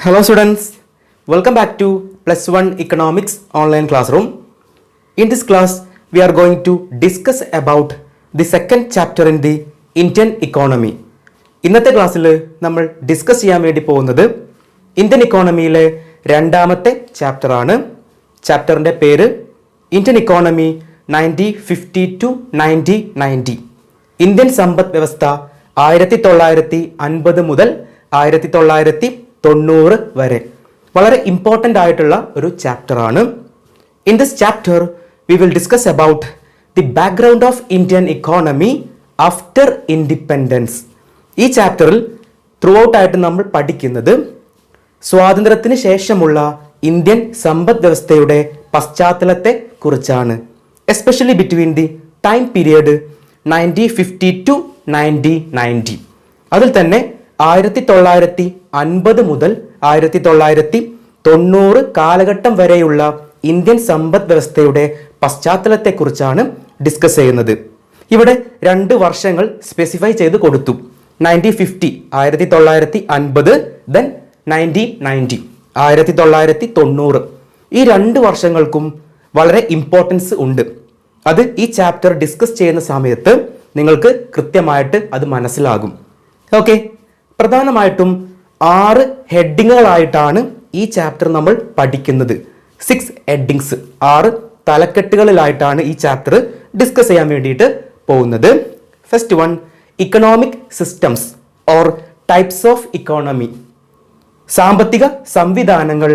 Hello students, welcome back to Plus One Economics online classroom. In this class, we are going to discuss about the second chapter in the Indian economy. ഇന്നത്തെ ക്ലാസ്സിൽ നമ്മൾ discuss ചെയ്യാൻ വേണ്ടി പോകുന്നത് Indian ഇക്കോണമിയിലെ രണ്ടാമത്തെ chapter ആണ്. ചാപ്റ്ററിൻ്റെ പേര് ഇന്ത്യൻ ഇക്കോണമി 1950 to 1990. ഇന്ത്യൻ സമ്പദ് വ്യവസ്ഥ 1950 മുതൽ 1990 വരെ. വളരെ ഇമ്പോർട്ടൻ്റ് ആയിട്ടുള്ള ഒരു ചാപ്റ്റർ ആണ്. In this chapter we will discuss about the background of Indian economy after independence. ഈ ചാപ്റ്ററിൽ ത്രൂ ഔട്ട് ആയിട്ട് നമ്മൾ പഠിക്കുന്നത് സ്വാതന്ത്ര്യത്തിന് ശേഷമുള്ള ഇന്ത്യൻ സമ്പദ് വ്യവസ്ഥയുടെ പശ്ചാത്തലത്തെ കുറിച്ചാണ്. Especially between the time period 1950 to 1990. അതിൽ തന്നെ 1950 മുതൽ 1990 കാലഘട്ടം വരെയുള്ള ഇന്ത്യൻ സമ്പദ് വ്യവസ്ഥയുടെ പശ്ചാത്തലത്തെക്കുറിച്ചാണ് ഡിസ്കസ് ചെയ്യുന്നത്. ഇവിടെ 2 വർഷങ്ങൾ സ്പെസിഫൈ ചെയ്ത് കൊടുത്തു. 1950 1950, ദെൻ 1990 1990. ഈ 2 വർഷങ്ങൾക്കും വളരെ ഇമ്പോർട്ടൻസ് ഉണ്ട്. അത് ഈ ചാപ്റ്റർ ഡിസ്കസ് ചെയ്യുന്ന സമയത്ത് നിങ്ങൾക്ക് കൃത്യമായിട്ട് അത് മനസ്സിലാകും. ഓക്കെ, പ്രധാനമായിട്ടും 6 ഹെഡിങ്ങുകളായിട്ടാണ് ഈ ചാപ്റ്റർ നമ്മൾ പഠിക്കുന്നത്. 6 ഹെഡിങ്സ്, 6 തലക്കെട്ടുകളിലായിട്ടാണ് ഈ ചാപ്റ്റർ ഡിസ്കസ് ചെയ്യാൻ വേണ്ടിയിട്ട് പോകുന്നത്. First one, economic systems or types of economy. സാമ്പത്തിക സംവിധാനങ്ങൾ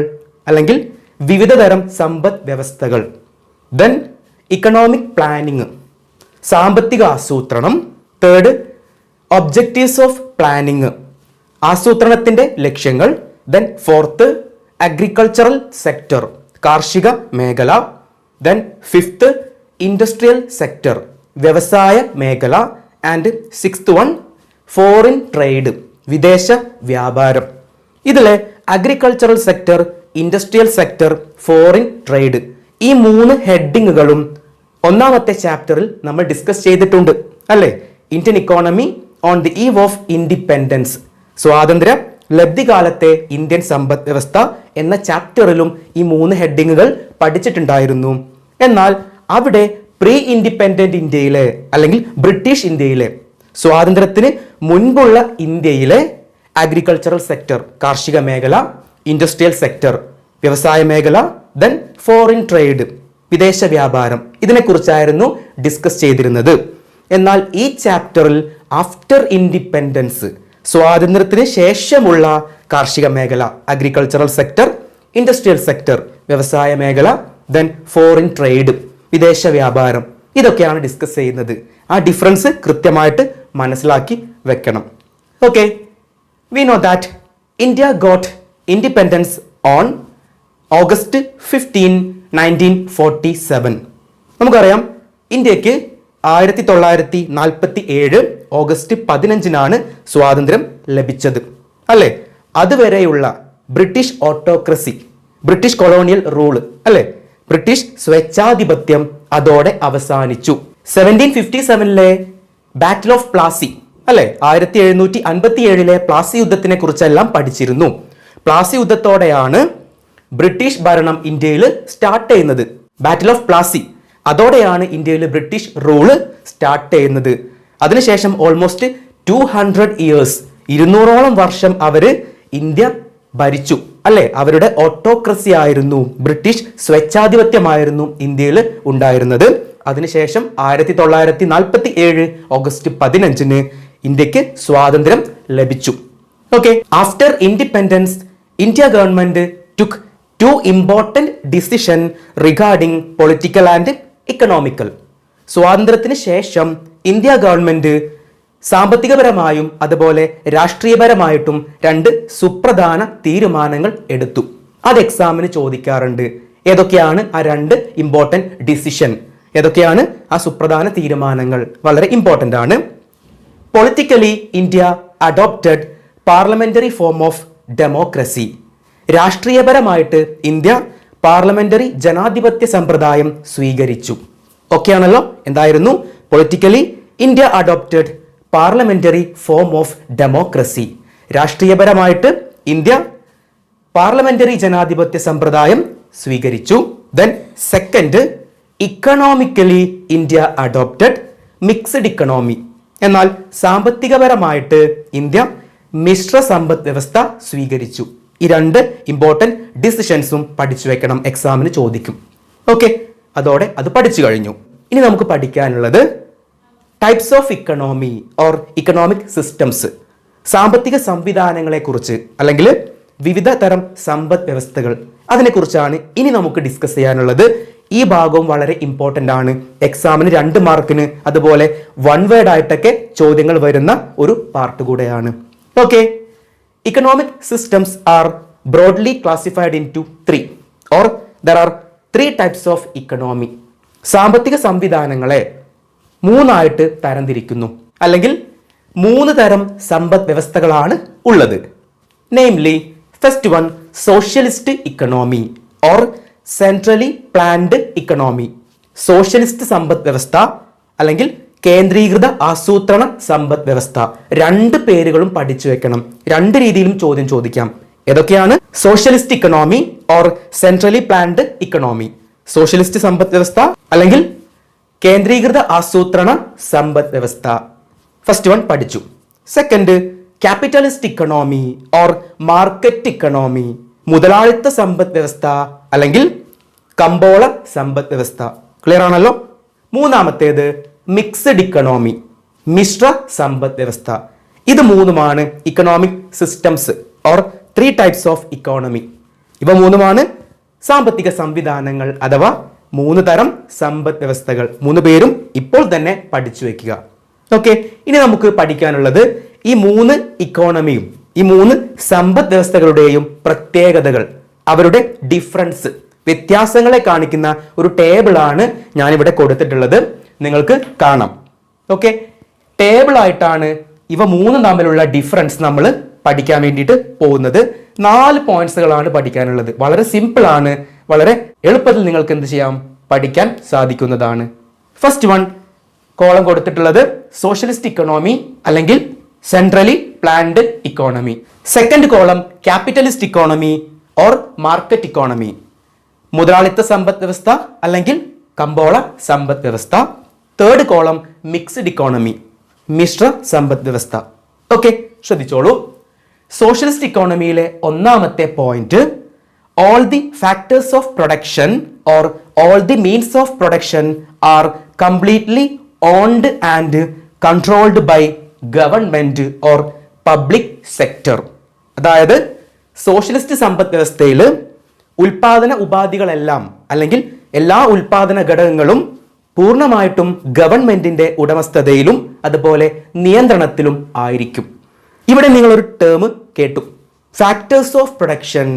അല്ലെങ്കിൽ വിവിധ തരം സമ്പദ് വ്യവസ്ഥകൾ. ദെൻ ഇക്കണോമിക് പ്ലാനിങ്, സാമ്പത്തിക ആസൂത്രണം. തേർഡ്, ഒബ്ജക്റ്റീവ്സ് ഓഫ് പ്ലാനിങ്, ആസൂത്രണത്തിൻ്റെ ലക്ഷ്യങ്ങൾ. ദെൻ ഫോർത്ത്, അഗ്രികൾച്ചറൽ സെക്ടർ, കാർഷിക മേഖല. ദെൻ ഫിഫ്ത്ത്, ഇൻഡസ്ട്രിയൽ സെക്ടർ, വ്യവസായ മേഖല. And sixth one, foreign trade, വിദേശ വ്യാപാരം. ഇതിലെ agricultural sector, industrial sector, foreign trade, ഈ 3 ഹെഡിങ്ങുകളും ഒന്നാമത്തെ ചാപ്റ്ററിൽ നമ്മൾ ഡിസ്കസ് ചെയ്തിട്ടുണ്ട് അല്ലേ? Indian economy on the eve of independence, സ്വാതന്ത്ര്യ ലബ്ധികാലത്തെ ഇന്ത്യൻ സമ്പദ് വ്യവസ്ഥ എന്ന ചാപ്റ്ററിലും ഈ 3 ഹെഡിങ്ങുകൾ പഠിച്ചിട്ടുണ്ടായിരുന്നു. എന്നാൽ അവിടെ പ്രീ ഇൻഡിപെൻഡന്റ് ഇന്ത്യയിലെ അല്ലെങ്കിൽ ബ്രിട്ടീഷ് ഇന്ത്യയിലെ, സ്വാതന്ത്ര്യത്തിന് മുൻപുള്ള ഇന്ത്യയിലെ അഗ്രികൾച്ചറൽ സെക്ടർ, കാർഷിക മേഖല, ഇൻഡസ്ട്രിയൽ സെക്ടർ, വ്യവസായ മേഖല, ദെൻ ഫോറിൻ ട്രേഡ്, വിദേശ വ്യാപാരം, ഇതിനെക്കുറിച്ചായിരുന്നു ഡിസ്കസ് ചെയ്തിരുന്നത്. എന്നാൽ ഈ ചാപ്റ്ററിൽ ആഫ്റ്റർ ഇൻഡിപെൻഡൻസ്, സ്വാതന്ത്ര്യത്തിന് ശേഷമുള്ള കാർഷിക മേഖല, അഗ്രികൾച്ചറൽ സെക്ടർ, ഇൻഡസ്ട്രിയൽ സെക്ടർ, വ്യവസായ മേഖല, ദെൻ ഫോറിൻ ട്രേഡ്, വിദേശ വ്യാപാരം, ഇതൊക്കെയാണ് ഡിസ്കസ് ചെയ്യുന്നത്. ആ ഡിഫറൻസ് കൃത്യമായിട്ട് മനസ്സിലാക്കി വെക്കണം. Okay, we know that India got independence on August 15, 1947. നമുക്കറിയാം ഇന്ത്യക്ക് 1947 ഓഗസ്റ്റ് 15 സ്വാതന്ത്ര്യം ലഭിച്ചത് അല്ലേ? അതുവരെയുള്ള British autocracy, British colonial rule അല്ലേ, ബ്രിട്ടീഷ് സ്വേച്ഛാധിപത്യം അതോടെ അവസാനിച്ചു. 1757 ബാറ്റിൽ ഓഫ് പ്ലാസി അല്ലെ, 1757 പ്ലാസി യുദ്ധത്തിനെ കുറിച്ചെല്ലാം പഠിച്ചിരുന്നു. പ്ലാസി യുദ്ധത്തോടെയാണ് ബ്രിട്ടീഷ് ഭരണം ഇന്ത്യയിൽ സ്റ്റാർട്ട് ചെയ്യുന്നത്. ബാറ്റിൽ ഓഫ് പ്ലാസി, അതോടെയാണ് ഇന്ത്യയിൽ ബ്രിട്ടീഷ് റൂള് സ്റ്റാർട്ട് ചെയ്യുന്നത്. അതിനുശേഷം ഓൾമോസ്റ്റ് 200 ഇയേഴ്സ്, 200ഓളം വർഷം അവര് ഇന്ത്യ ഭരിച്ചു അല്ലെ. അവരുടെ ഓട്ടോക്രസി ആയിരുന്നു, ബ്രിട്ടീഷ് സ്വേച്ഛാധിപത്യമായിരുന്നു ഇന്ത്യയിൽ ഉണ്ടായിരുന്നത്. അതിനുശേഷം 1947 ഓഗസ്റ്റ് 15 ഇന്ത്യക്ക് സ്വാതന്ത്ര്യം ലഭിച്ചു. Okay, after independence India government took 2 important decisions regarding political and economical. സ്വാതന്ത്ര്യത്തിന് ശേഷം ഇന്ത്യ ഗവൺമെന്റ് സാമ്പത്തികപരമായും അതുപോലെ രാഷ്ട്രീയപരമായിട്ടും 2 സുപ്രധാന തീരുമാനങ്ങൾ എടുത്തു. അത് എക്സാമിന് ചോദിക്കാറുണ്ട്. ഏതൊക്കെയാണ് ആ 2 ഇമ്പോർട്ടൻറ്റ് ഡിസിഷൻ? ഏതൊക്കെയാണ് ആ സുപ്രധാന തീരുമാനങ്ങൾ? വളരെ ഇമ്പോർട്ടൻ്റ് ആണ്. Politically India adopted parliamentary form of democracy. രാഷ്ട്രീയപരമായിട്ട് ഇന്ത്യ പാർലമെന്ററി ജനാധിപത്യ സമ്പ്രദായം സ്വീകരിച്ചു. ഓക്കെയാണല്ലോ? എന്തായിരുന്നു? Politically India adopted parliamentary form of democracy. രാഷ്ട്രീയപരമായിട്ട് ഇന്ത്യ പാർലമെന്ററി ജനാധിപത്യ സമ്പ്രദായം സ്വീകരിച്ചു. Then second, economically India adopted mixed economy. എന്നാൽ സാമ്പത്തികപരമായിട്ട് ഇന്ത്യ മിശ്ര സമ്പദ് വ്യവസ്ഥ സ്വീകരിച്ചു. ഈ രണ്ട് ഇമ്പോർട്ടൻറ്റ് ഡിസിഷൻസും പഠിച്ചു വെക്കണം, എക്സാമിന് ചോദിക്കും. ഓക്കെ, അതോടെ അത് പഠിച്ചു കഴിഞ്ഞു. ഇനി നമുക്ക് പഠിക്കാനുള്ളത് types of economy or economic systems, സാമ്പത്തിക സംവിധാനങ്ങളെ കുറിച്ച് അല്ലെങ്കിൽ വിവിധ തരം സമ്പദ് വ്യവസ്ഥകൾ, അതിനെക്കുറിച്ചാണ് ഇനി നമുക്ക് ഡിസ്കസ് ചെയ്യാനുള്ളത്. ഈ ഭാഗവും വളരെ ഇമ്പോർട്ടൻ്റ് ആണ്, എക്സാമിന് 2 മാർക്കിന് അതുപോലെ 1 വേർഡ് ആയിട്ടൊക്കെ ചോദ്യങ്ങൾ വരുന്ന ഒരു പാർട്ട് കൂടെയാണ്. Okay, economic systems are broadly classified into 3 or there are 3 types of economy. സാമ്പത്തിക സംവിധാനങ്ങളെ 3 ആയിട്ട് തരംതിരിക്കുന്നു, അല്ലെങ്കിൽ 3 തരം സമ്പദ് വ്യവസ്ഥകളാണ് ഉള്ളത്. Namely, first one socialist economy or centrally planned economy. Socialist സമ്പദ് വ്യവസ്ഥ അല്ലെങ്കിൽ കേന്ദ്രീകൃത ആസൂത്രണ സമ്പദ് വ്യവസ്ഥ, 2 പേരുകളും പഠിച്ചു വെക്കണം. 2 രീതിയിലും ചോദ്യം ചോദിക്കാം. ഏതൊക്കെയാണ്? Socialist economy or centrally planned economy, socialist സമ്പദ് വ്യവസ്ഥ അല്ലെങ്കിൽ കേന്ദ്രീകൃത ആസൂത്രണ സമ്പദ് വ്യവസ്ഥ. ഫസ്റ്റ് വൺ പഠിച്ചു. Second, capitalist economy or market economy, മുതലാളിത്ത സമ്പദ് വ്യവസ്ഥ അല്ലെങ്കിൽ കമ്പോള സമ്പദ് വ്യവസ്ഥ. ക്ലിയർ ആണല്ലോ? മൂന്നാമത്തേത് മിക്സഡ് ഇക്കണോമി, മിശ്ര സമ്പദ് വ്യവസ്ഥ. ഇത് 3ഉമാണ് economic systems or 3 types of economy. ഇവ 3ഉമാണ് സാമ്പത്തിക സംവിധാനങ്ങൾ അഥവാ 3 തരം സമ്പദ് വ്യവസ്ഥകൾ. 3 പേരും ഇപ്പോൾ തന്നെ പഠിച്ചു വെക്കുക. ഓക്കെ, ഇനി നമുക്ക് പഠിക്കാനുള്ളത് ഈ 3 ഇക്കോണമിയും ഈ 3 സമ്പദ് വ്യവസ്ഥകളുടെയും പ്രത്യേകതകൾ, അവരുടെ ഡിഫറൻസ്, വ്യത്യാസങ്ങളെ കാണിക്കുന്ന ഒരു ടേബിളാണ് ഞാനിവിടെ കൊടുത്തിട്ടുള്ളത്. നിങ്ങൾക്ക് കാണാം. ഓക്കെ, ടേബിൾ ആയിട്ടാണ് ഇവ 3 തമ്മിലുള്ള ഡിഫറൻസ് നമ്മൾ പഠിക്കാൻ വേണ്ടിയിട്ട് പോകുന്നത്. 4 പോയിന്റ്സുകളാണ് പഠിക്കാനുള്ളത്. വളരെ സിമ്പിൾ ആണ്, വളരെ എളുപ്പത്തിൽ നിങ്ങൾക്ക് എന്ത് ചെയ്യാം, പഠിക്കാൻ സാധിക്കുന്നതാണ്. ഫസ്റ്റ് വൺ കോളം കൊടുത്തിട്ടുള്ളത് സോഷ്യലിസ്റ്റ് ഇക്കണോമി അല്ലെങ്കിൽ centrally planned economy. Second column capitalist economy or market economy, മുതലാളിത്ത സമ്പദ് വ്യവസ്ഥ അല്ലെങ്കിൽ കമ്പോള സമ്പദ് വ്യവസ്ഥ. Third column mixed economy, Mishra സമ്പദ് വ്യവസ്ഥ. ഓക്കെ, ശ്രദ്ധിച്ചോളൂ. സോഷ്യലിസ്റ്റ് ഇക്കോണമിയിലെ ഒന്നാമത്തെ point, all the factors of production or all the means of production are completely owned and controlled by government or public sector. അതായത് സോഷ്യലിസ്റ്റ് സമ്പദ് വ്യവസ്ഥയിൽ ഉൽപാദന ഉപാധികളെല്ലാം അല്ലെങ്കിൽ എല്ലാ ഉൽപാദന ഘടകങ്ങളും പൂർണ്ണമായിട്ടും ഗവൺമെന്റിന്റെ ഉടമസ്ഥതയിലും അതുപോലെ നിയന്ത്രണത്തിലും ആയിരിക്കും. ഇവിടെ നിങ്ങളൊരു ടേം കേട്ടു, ഫാക്ടേഴ്സ് ഓഫ് പ്രൊഡക്ഷൻ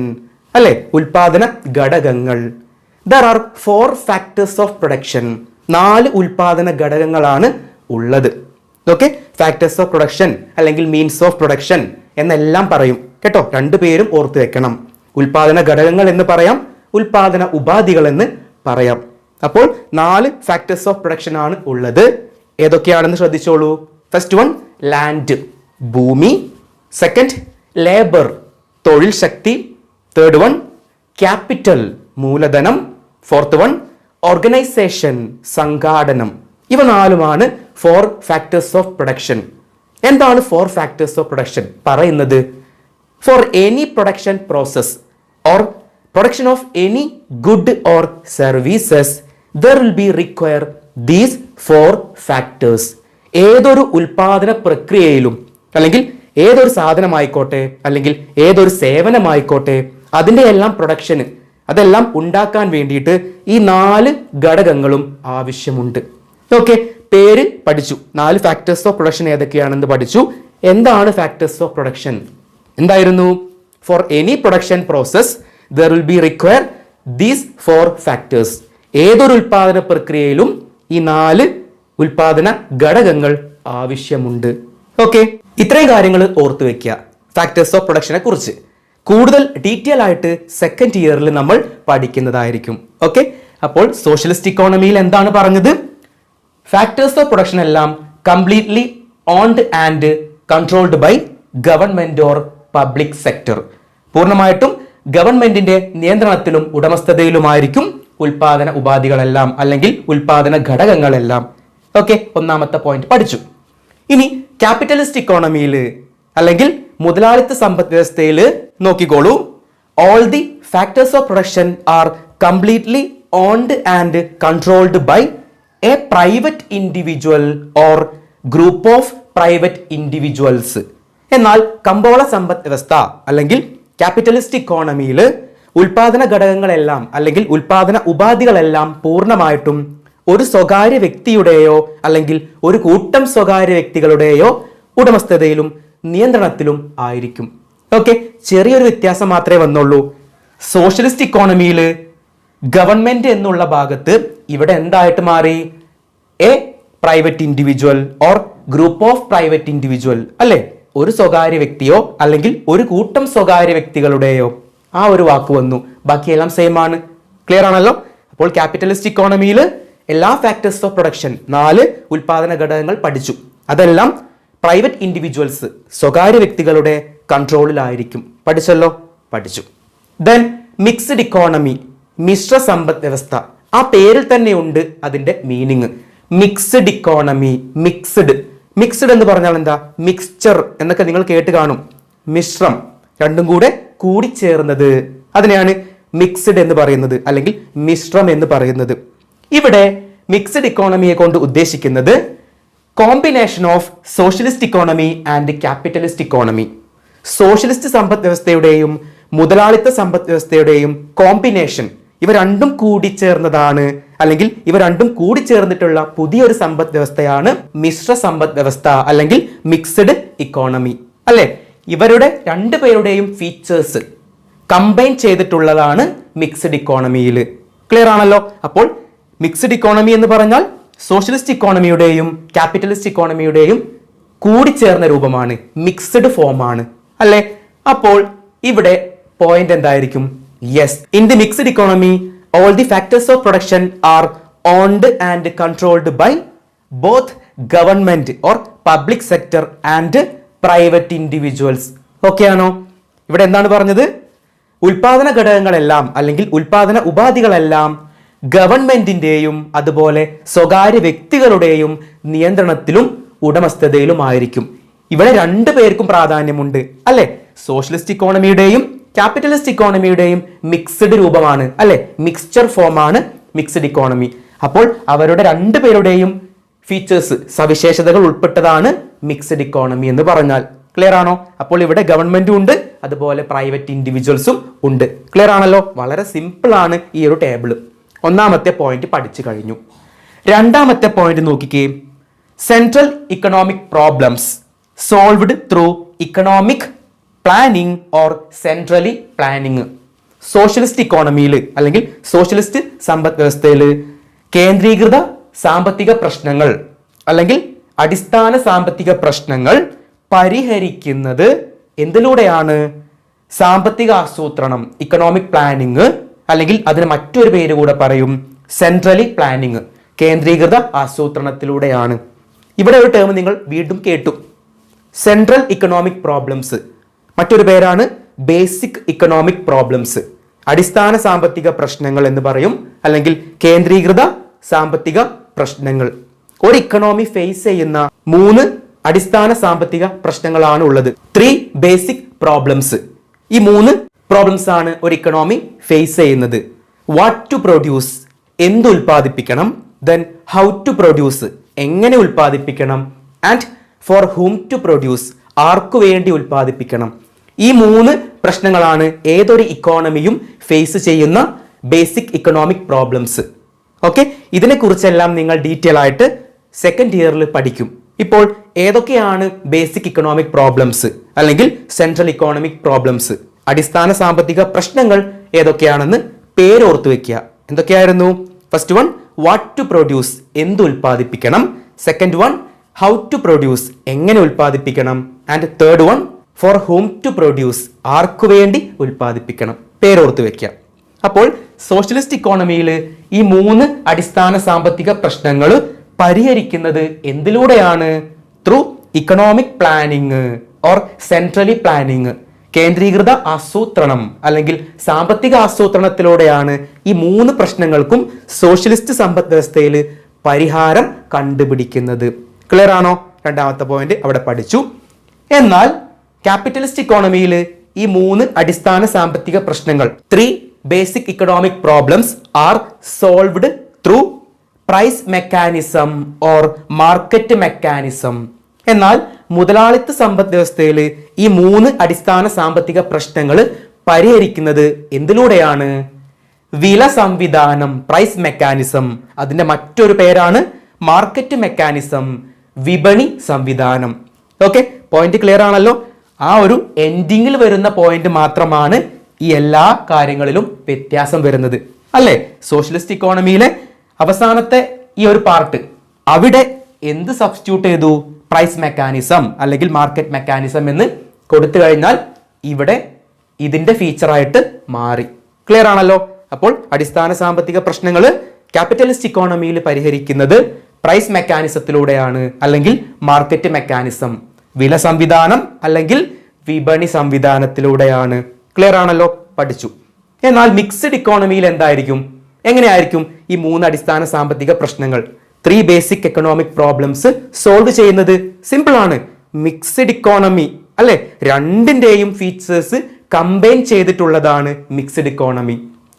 അല്ലെ, ഉൽപാദന ഘടകങ്ങൾ. There are 4 factors of production, 4 ഉൽപാദന ഘടകങ്ങളാണ് ഉള്ളത്. ഓക്കെ, ഫാക്ടേഴ്സ് ഓഫ് പ്രൊഡക്ഷൻ അല്ലെങ്കിൽ മീൻസ് ഓഫ് പ്രൊഡക്ഷൻ എന്നെല്ലാം പറയും കേട്ടോ. 2 പേരും ഓർത്തു വെക്കണം. ഉൽപാദന ഘടകങ്ങൾ എന്ന് പറയാം, ഉൽപാദന ഉപാധികൾ എന്ന് പറയാം. അപ്പോൾ 4 ഫാക്ടേഴ്സ് ഓഫ് പ്രൊഡക്ഷൻ ആണ് ഉള്ളത്. ഏതൊക്കെയാണെന്ന് ശ്രദ്ധിച്ചോളൂ. ഫസ്റ്റ് വൺ ലാൻഡ്, ഭൂമി. സെക്കൻഡ് ലേബർ, തൊഴിൽ ശക്തി. തേർഡ് വൺ ക്യാപിറ്റൽ, മൂലധനം. ഫോർത്ത് വൺ ഓർഗനൈസേഷൻ, സംഘാടനം. ഇവ 4ഉമാണ് 4 ഫാക്ടേഴ്സ് ഓഫ് പ്രൊഡക്ഷൻ. എന്താണ് 4 ഫാക്ടേഴ്സ് ഓഫ് പ്രൊഡക്ഷൻ പറയുന്നത്? For any production process or production of any good or services there will be require these 4 factors. ഏതൊരു ഉൽപാദന പ്രക്രിയയിലും അല്ലെങ്കിൽ ഏതൊരു സാധനമായിക്കോട്ടെ അല്ലെങ്കിൽ ഏതൊരു സേവനമായിക്കോട്ടെ, അതിൻ്റെ എല്ലാം പ്രൊഡക്ഷന്, അതെല്ലാം ഉണ്ടാക്കാൻ വേണ്ടിയിട്ട് ഈ 4 ഘടകങ്ങളും ആവശ്യമുണ്ട്. ഓക്കെ, പേര് പഠിച്ചു. 4 ഫാക്ടേഴ്സ് ഓഫ് പ്രൊഡക്ഷൻ ഏതൊക്കെയാണെന്ന് പഠിച്ചു. എന്താണ് ഫാക്ടേഴ്സ് ഓഫ് പ്രൊഡക്ഷൻ? എന്തായിരുന്നു? Four any production process there will be require these 4 factors. ഏതൊരു ഉൽപാദന പ്രക്രിയയിലും ഈ 4 ഉൽപാദന ഘടകങ്ങൾ ആവശ്യമുണ്ട്. ഓക്കെ, ഇത്രയും കാര്യങ്ങൾ ഓർത്തു വെക്കുക ഫാക്ടേഴ്സ് ഓഫ് പ്രൊഡക്ഷനെ കുറിച്ച്. കൂടുതൽ ഡീറ്റെയിൽ ആയിട്ട് സെക്കൻഡ് ഇയറിൽ നമ്മൾ പഠിക്കുന്നതായിരിക്കും. ഓക്കെ, അപ്പോൾ സോഷ്യലിസ്റ്റ് ഇക്കോണമിയിൽ എന്താണ് പറഞ്ഞത്? ഫാക്ടേഴ്സ് ഓഫ് പ്രൊഡക്ഷൻ എല്ലാം completely owned and controlled by government or public sector. പൂർണ്ണമായിട്ടും ഗവൺമെന്റിന്റെ നിയന്ത്രണത്തിലും ഉടമസ്ഥതയിലുമായിരിക്കും ഉൽപാദന ഉപാധികളെല്ലാം അല്ലെങ്കിൽ ഉൽപാദന ഘടകങ്ങളെല്ലാം. ഓക്കെ, ഒന്നാമത്തെ പോയിന്റ് പഠിച്ചു. ഇനി ക്യാപിറ്റലിസ്റ്റ് ഇക്കോണമിയിൽ അല്ലെങ്കിൽ മുതലാളിത്ത സമ്പദ് വ്യവസ്ഥയിൽ നോക്കിക്കോളൂ. All the factors of production are completely owned and controlled by a private individual or group of private individuals. എന്നാൽ കമ്പോള സമ്പദ് വ്യവസ്ഥ അല്ലെങ്കിൽ ക്യാപിറ്റലിസ്റ്റ് ഇക്കോണമിയിൽ ഉൽപാദന ഘടകങ്ങളെല്ലാം അല്ലെങ്കിൽ ഉൽപാദന ഉപാധികളെല്ലാം പൂർണ്ണമായിട്ടും ഒരു സ്വകാര്യ വ്യക്തിയുടെയോ അല്ലെങ്കിൽ ഒരു കൂട്ടം സ്വകാര്യ വ്യക്തികളുടെയോ ഉടമസ്ഥതയിലും നിയന്ത്രണത്തിലും ആയിരിക്കും. ഓക്കെ, ചെറിയൊരു വ്യത്യാസം മാത്രമേ വന്നുള്ളൂ. സോഷ്യലിസ്റ്റ് ഇക്കോണമിയിൽ ഗവൺമെന്റ് എന്നുള്ള ഭാഗത്ത് ഇവിടെ എന്തായിട്ട് മാറി? A private individual or group of private individual അല്ലെ, ഒരു സ്വകാര്യ വ്യക്തിയോ അല്ലെങ്കിൽ ഒരു കൂട്ടം സ്വകാര്യ വ്യക്തികളുടെയോ ആ ഒരു വാക്ക് വന്നു. ബാക്കിയെല്ലാം സെയിം ആണ്. ക്ലിയർ ആണല്ലോ? അപ്പോൾ ക്യാപിറ്റലിസ്റ്റ് ഇക്കോണമിയിൽ എല്ലാ ഫാക്ടേഴ്സ് ഓഫ് പ്രൊഡക്ഷൻ 4 ഉൽപാദന ഘടകങ്ങൾ പഠിച്ചു. അതെല്ലാം പ്രൈവറ്റ് ഇൻഡിവിജ്വൽസ് സ്വകാര്യ വ്യക്തികളുടെ കൺട്രോളിലായിരിക്കും. പഠിച്ചല്ലോ? പഠിച്ചു. ദെൻ മിക്സ്ഡ് ഇക്കോണമി, മിശ്ര സമ്പദ് വ്യവസ്ഥ. ആ പേരിൽ തന്നെ ഉണ്ട് അതിന്റെ മീനിങ്. മിക്സ്ഡ് ഇക്കോണമി, മിക്സ്ഡ് എന്ന് പറഞ്ഞാൽ എന്താ? മിക്സ്ചർ എന്നൊക്കെ നിങ്ങൾ കേട്ട് കാണും. മിശ്രം, രണ്ടും കൂടെ കൂടിച്ചേർന്നത്, അതിനെയാണ് മിക്സ്ഡ് എന്ന് പറയുന്നത് അല്ലെങ്കിൽ മിശ്രം എന്ന് പറയുന്നത്. ഇവിടെ മിക്സ്ഡ് ഇക്കോണമിയെ കൊണ്ട് ഉദ്ദേശിക്കുന്നത് combination of socialist economy and capitalist economy. Socialist സമ്പദ് വ്യവസ്ഥയുടെയും മുതലാളിത്ത സമ്പദ് വ്യവസ്ഥയുടെയും കോമ്പിനേഷൻ, ഇവ രണ്ടും കൂടിച്ചേർന്നതാണ് അല്ലെങ്കിൽ ഇവ രണ്ടും കൂടിച്ചേർന്നിട്ടുള്ള പുതിയൊരു സമ്പദ് വ്യവസ്ഥയാണ് മിശ്ര സമ്പദ് വ്യവസ്ഥ അല്ലെങ്കിൽ മിക്സ്ഡ് ഇക്കോണമി അല്ലെ. ഇവരുടെ രണ്ടുപേരുടെയും ഫീച്ചേഴ്സ് കമ്പൈൻ ചെയ്തിട്ടുള്ളതാണ് മിക്സ്ഡ് ഇക്കോണമിയിൽ. ക്ലിയർ ആണല്ലോ? അപ്പോൾ മിക്സ്ഡ് ഇക്കോണമി എന്ന് പറഞ്ഞാൽ സോഷ്യലിസ്റ്റ് ഇക്കോണമിയുടെയും ക്യാപിറ്റലിസ്റ്റ് ഇക്കോണമിയുടെയും കൂടിച്ചേർന്ന രൂപമാണ്, മിക്സ്ഡ് ഫോം ആണ് അല്ലെ. അപ്പോൾ ഇവിടെ പോയിന്റ് എന്തായിരിക്കും? Yes, in the mixed economy all the factors of production are owned and controlled by both government or public sector and private individuals. Okay ആണോ? ഇവിടെ എന്താണ് പറഞ്ഞത്? ഉൽപാദന ഘടകങ്ങളെല്ലാം അല്ലെങ്കിൽ ഉൽപാദന ഉപാധികളെല്ലാം ഗവൺമെന്റിന്റെയും അതുപോലെ സ്വകാര്യ വ്യക്തികളുടെയും നിയന്ത്രണത്തിലും ഉടമസ്ഥതയിലുമായിരിക്കും. ഇവിടെ രണ്ടു പേർക്കും പ്രാധാന്യമുണ്ട് അല്ലെ. സോഷ്യലിസ്റ്റ് ഇക്കോണമിയുടെയും ക്യാപിറ്റലിസ്റ്റ് ഇക്കോണമിയുടെയും മിക്സ്ഡ് രൂപമാണ് അല്ലെ, മിക്സ്ചർ ഫോം ആണ് മിക്സ്ഡ് ഇക്കോണമി. അപ്പോൾ അവരുടെ രണ്ടുപേരുടെയും ഫീച്ചേഴ്സ്, സവിശേഷതകൾ ഉൾപ്പെട്ടതാണ് മിക്സ്ഡ് ഇക്കോണമി എന്ന് പറഞ്ഞാൽ. ക്ലിയർ ആണോ? അപ്പോൾ ഇവിടെ ഗവൺമെന്റും ഉണ്ട് അതുപോലെ പ്രൈവറ്റ് ഇൻഡിവിജ്വൽസും ഉണ്ട്. ക്ലിയർ ആണല്ലോ? വളരെ സിമ്പിൾ ആണ് ഈ ഒരു ടേബിൾ. ഒന്നാമത്തെ പോയിന്റ് പഠിച്ചു കഴിഞ്ഞു. രണ്ടാമത്തെ പോയിന്റ് നോക്കിക്കേ. Central economic problems solved through economic planning or centrally planning. Socialist ഇക്കോണമിയിൽ അല്ലെങ്കിൽ സോഷ്യലിസ്റ്റ് സമ്പദ് വ്യവസ്ഥയിൽ കേന്ദ്രീകൃത സാമ്പത്തിക പ്രശ്നങ്ങൾ അല്ലെങ്കിൽ അടിസ്ഥാന സാമ്പത്തിക പ്രശ്നങ്ങൾ പരിഹരിക്കുന്നത് എന്തിലൂടെയാണ്? സാമ്പത്തിക ആസൂത്രണം, ഇക്കണോമിക് പ്ലാനിങ്, അല്ലെങ്കിൽ അതിന് മറ്റൊരു പേര് കൂടെ പറയും സെൻട്രലി പ്ലാനിങ്, കേന്ദ്രീകൃത ആസൂത്രണത്തിലൂടെയാണ്. ഇവിടെ ഒരു ടേം നിങ്ങൾ വീണ്ടും കേട്ടു, സെൻട്രൽ ഇക്കണോമിക് പ്രോബ്ലംസ്. മറ്റൊരു പേരാണ് ബേസിക് ഇക്കണോമിക് പ്രോബ്ലംസ്. അടിസ്ഥാന സാമ്പത്തിക പ്രശ്നങ്ങൾ എന്ന് പറയും അല്ലെങ്കിൽ കേന്ദ്രീകൃത സാമ്പത്തിക പ്രശ്നങ്ങൾ. ഒരു ഇക്കണോമി ഫേസ് ചെയ്യുന്ന 3 അടിസ്ഥാന സാമ്പത്തിക പ്രശ്നങ്ങളാണ് ഉള്ളത്. 3 ബേസിക് പ്രോബ്ലംസ്. ഈ 3 പ്രോബ്ലംസ് ആണ് ഒരു ഇക്കണോമി ഫേസ് ചെയ്യുന്നത്. വാട്ട് ടു പ്രൊഡ്യൂസ്, എന്ത് ഉൽപ്പാദിപ്പിക്കണം. ദെൻ ഹൗ ടു പ്രൊഡ്യൂസ്, എങ്ങനെ ഉൽപ്പാദിപ്പിക്കണം. And for whom to produce, ആർക്കു വേണ്ടി ഉൽപ്പാദിപ്പിക്കണം. ഈ 3 പ്രശ്നങ്ങളാണ് ഏതൊരു ഇക്കോണമിയും ഫേസ് ചെയ്യുന്ന ബേസിക് ഇക്കണോമിക് പ്രോബ്ലംസ്. ഓക്കെ, ഇതിനെക്കുറിച്ചെല്ലാം നിങ്ങൾ ഡീറ്റെയിൽ ആയിട്ട് സെക്കൻഡ് ഇയറിൽ പഠിക്കും. ഇപ്പോൾ ഏതൊക്കെയാണ് ബേസിക് ഇക്കണോമിക് പ്രോബ്ലംസ് അല്ലെങ്കിൽ സെൻട്രൽ ഇക്കോണമിക് പ്രോബ്ലംസ്, അടിസ്ഥാന സാമ്പത്തിക പ്രശ്നങ്ങൾ ഏതൊക്കെയാണെന്ന് പേരോർത്തു വെക്കുക. എന്തൊക്കെയായിരുന്നു? First one what to produce, എന്ത് ഉൽപ്പാദിപ്പിക്കണം. Second one how to produce, എങ്ങനെ ഉൽപ്പാദിപ്പിക്കണം. And third one for whom to produce, ആർക്കു വേണ്ടി ഉൽപ്പാദിപ്പിക്കണം. പേരോർത്തു വെക്കുക. അപ്പോൾ സോഷ്യലിസ്റ്റ് ഇക്കോണമിയിൽ ഈ 3 അടിസ്ഥാന സാമ്പത്തിക പ്രശ്നങ്ങൾ പരിഹരിക്കുന്നത് എന്തിലൂടെയാണ്? Through economic planning or centrally planning. കേന്ദ്രീകൃത ആസൂത്രണം അല്ലെങ്കിൽ സാമ്പത്തിക ആസൂത്രണത്തിലൂടെയാണ് ഈ 3 പ്രശ്നങ്ങൾക്കും സോഷ്യലിസ്റ്റ് സമ്പദ് വ്യവസ്ഥയിൽ പരിഹാരം കണ്ടുപിടിക്കുന്നത്. ക്ലിയർ ആണോ? രണ്ടാമത്തെ പോയിന്റ് അവിടെ പഠിച്ചു. എന്നാൽ ക്യാപിറ്റലിസ്റ്റ് ഇക്കോണമിയിൽ ഈ 3 അടിസ്ഥാന സാമ്പത്തിക പ്രശ്നങ്ങൾ 3 basic economic problems are solved through price mechanism or market mechanism. എന്നാൽ മുതലാളിത്ത സമ്പദ് വ്യവസ്ഥയിൽ ഈ 3 അടിസ്ഥാന സാമ്പത്തിക പ്രശ്നങ്ങൾ പരിഹരിക്കുന്നത് എന്തിലൂടെയാണ്? വില സംവിധാനം, പ്രൈസ് മെക്കാനിസം. അതിന്റെ മറ്റൊരു പേരാണ് മാർക്കറ്റ് മെക്കാനിസം, വിപണി സംവിധാനം. ഓക്കെ, പോയിന്റ് ക്ലിയർ ആണല്ലോ? ആ ഒരു എൻഡിങ്ങിൽ വരുന്ന പോയിന്റ് മാത്രമാണ് ഈ എല്ലാ കാര്യങ്ങളിലും വ്യത്യാസം വരുന്നത്, അല്ലേ? സോഷ്യലിസ്റ്റ് ഇക്കോണമിയിലെ അവസാനത്തെ ഈ ഒരു പാർട്ട്, അവിടെ എന്ത് സബ്സ്റ്റിറ്റ്യൂട്ട് ചെയ്തു? പ്രൈസ് മെക്കാനിസം അല്ലെങ്കിൽ മാർക്കറ്റ് മെക്കാനിസം എന്ന് കൊടുത്തു കഴിഞ്ഞാൽ ഇവിടെ ഇതിന്റെ ഫീച്ചറായിട്ട് മാറി. ക്ലിയർ ആണല്ലോ? അപ്പോൾ അടിസ്ഥാന സാമ്പത്തിക പ്രശ്നങ്ങൾ ക്യാപിറ്റലിസ്റ്റ് ഇക്കോണമിയിൽ പരിഹരിക്കുന്നത് പ്രൈസ് മെക്കാനിസത്തിലൂടെയാണ് അല്ലെങ്കിൽ മാർക്കറ്റ് മെക്കാനിസം, വില സംവിധാനം അല്ലെങ്കിൽ വിപണി സംവിധാനത്തിലൂടെയാണ്. ക്ലിയർ ആണല്ലോ? പഠിച്ചു. എന്നാൽ മിക്സ്ഡ് ഇക്കോണമിയിൽ എന്തായിരിക്കും? എങ്ങനെയായിരിക്കും ഈ 3 അടിസ്ഥാന സാമ്പത്തിക പ്രശ്നങ്ങൾ 3 ബേസിക് എക്കണോമിക് പ്രോബ്ലംസ് സോൾവ് ചെയ്യുന്നത്? സിമ്പിൾ ആണ്. മിക്സ്ഡ് ഇക്കോണമി, അല്ലെ? രണ്ടിന്റെയും ഫീച്ചേഴ്സ് കമ്പൈൻ ചെയ്തിട്ടുള്ളതാണ് മിക്സ്ഡ് ഇക്കോണമി.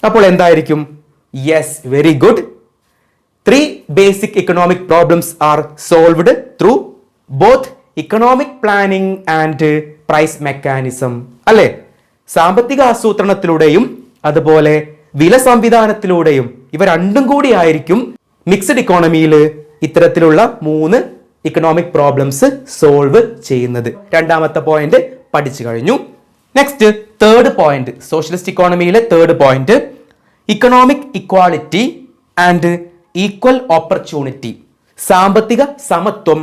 അപ്പോൾ എന്തായിരിക്കും? Yes, very good. 3 basic economic problems are solved through both economic planning and price mechanism. അല്ലെ? സാമ്പത്തിക ആസൂത്രണത്തിലൂടെയും അതുപോലെ വില സംവിധാനത്തിലൂടെയും ഇവ രണ്ടും കൂടി ആയിരിക്കും മിക്സ്ഡ് ഇക്കോണമിയിൽ ഇത്തരത്തിലുള്ള 3 ഇക്കണോമിക് പ്രോബ്ലംസ് സോൾവ് ചെയ്യുന്നത്. രണ്ടാമത്തെ പോയിന്റ് പഠിച്ചു കഴിഞ്ഞു. നെക്സ്റ്റ് തേർഡ് പോയിന്റ്, സോഷ്യലിസ്റ്റ് ഇക്കോണമിയിലെ third point, economic equality and equal opportunity. സാമ്പത്തിക സമത്വം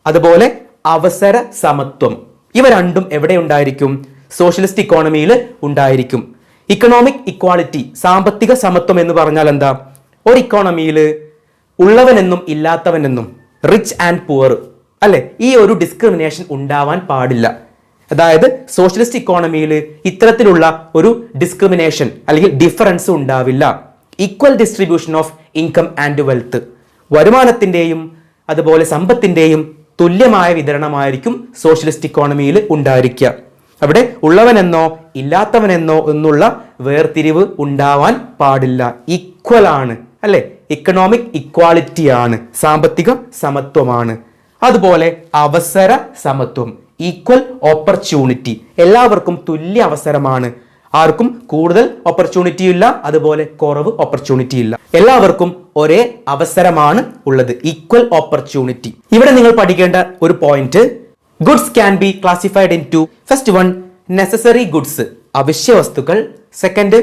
അതുപോലെ അവസര സമത്വം. ഇവ രണ്ടും എവിടെ ഉണ്ടായിരിക്കും? സോഷ്യലിസ്റ്റ് ഇക്കോണമിയിൽ ഉണ്ടായിരിക്കും. ഇക്കണോമിക് ഇക്വാളിറ്റി, സാമ്പത്തിക സമത്വം എന്ന് പറഞ്ഞാൽ എന്താ? ഒരു ഇക്കോണമിയിൽ ഉള്ളവനെന്നും ഇല്ലാത്തവനെന്നും, റിച്ച് ആൻഡ് പുവർ, അല്ലെ? ഈ ഒരു ഡിസ്ക്രിമിനേഷൻ ഉണ്ടാവാൻ പാടില്ല. അതായത് സോഷ്യലിസ്റ്റ് ഇക്കോണമിയിൽ ഇത്തരത്തിലുള്ള ഒരു ഡിസ്ക്രിമിനേഷൻ അല്ലെങ്കിൽ ഡിഫറൻസ് ഉണ്ടാവില്ല. Equal distribution of income and wealth, വരുമാനത്തിന്റെയും അതുപോലെ സമ്പത്തിന്റെയും തുല്യമായ വിതരണമായിരിക്കും സോഷ്യലിസ്റ്റ് ഇക്കോണമിയിൽ ഉണ്ടായിരിക്കുക. അവിടെ ഉള്ളവനെന്നോ ഇല്ലാത്തവനെന്നോ എന്നുള്ള വേർതിരിവ് ഉണ്ടാവാൻ പാടില്ല. ഈക്വൽ ആണ്, അല്ലെ? ഇക്കണോമിക് ഇക്വാളിറ്റി ആണ്, സാമ്പത്തിക സമത്വമാണ്. അതുപോലെ അവസര സമത്വം, ഈക്വൽ ഓപ്പർച്യൂണിറ്റി, എല്ലാവർക്കും തുല്യ അവസരമാണ്. ആർക്കും കൂടുതൽ ഓപ്പർച്യൂണിറ്റി ഇല്ല, അതുപോലെ കുറവ് ഓപ്പർച്യൂണിറ്റി ഇല്ല. എല്ലാവർക്കും ഒരേ അവസരമാണ് ഉള്ളത്, ഈക്വൽ ഓപ്പർച്യൂണിറ്റി. ഇവിടെ നിങ്ങൾ പഠിക്കേണ്ട ഒരു point, goods can be classified into, first one necessary goods, അവശ്യ വസ്തുക്കൾ. സെക്കൻഡ്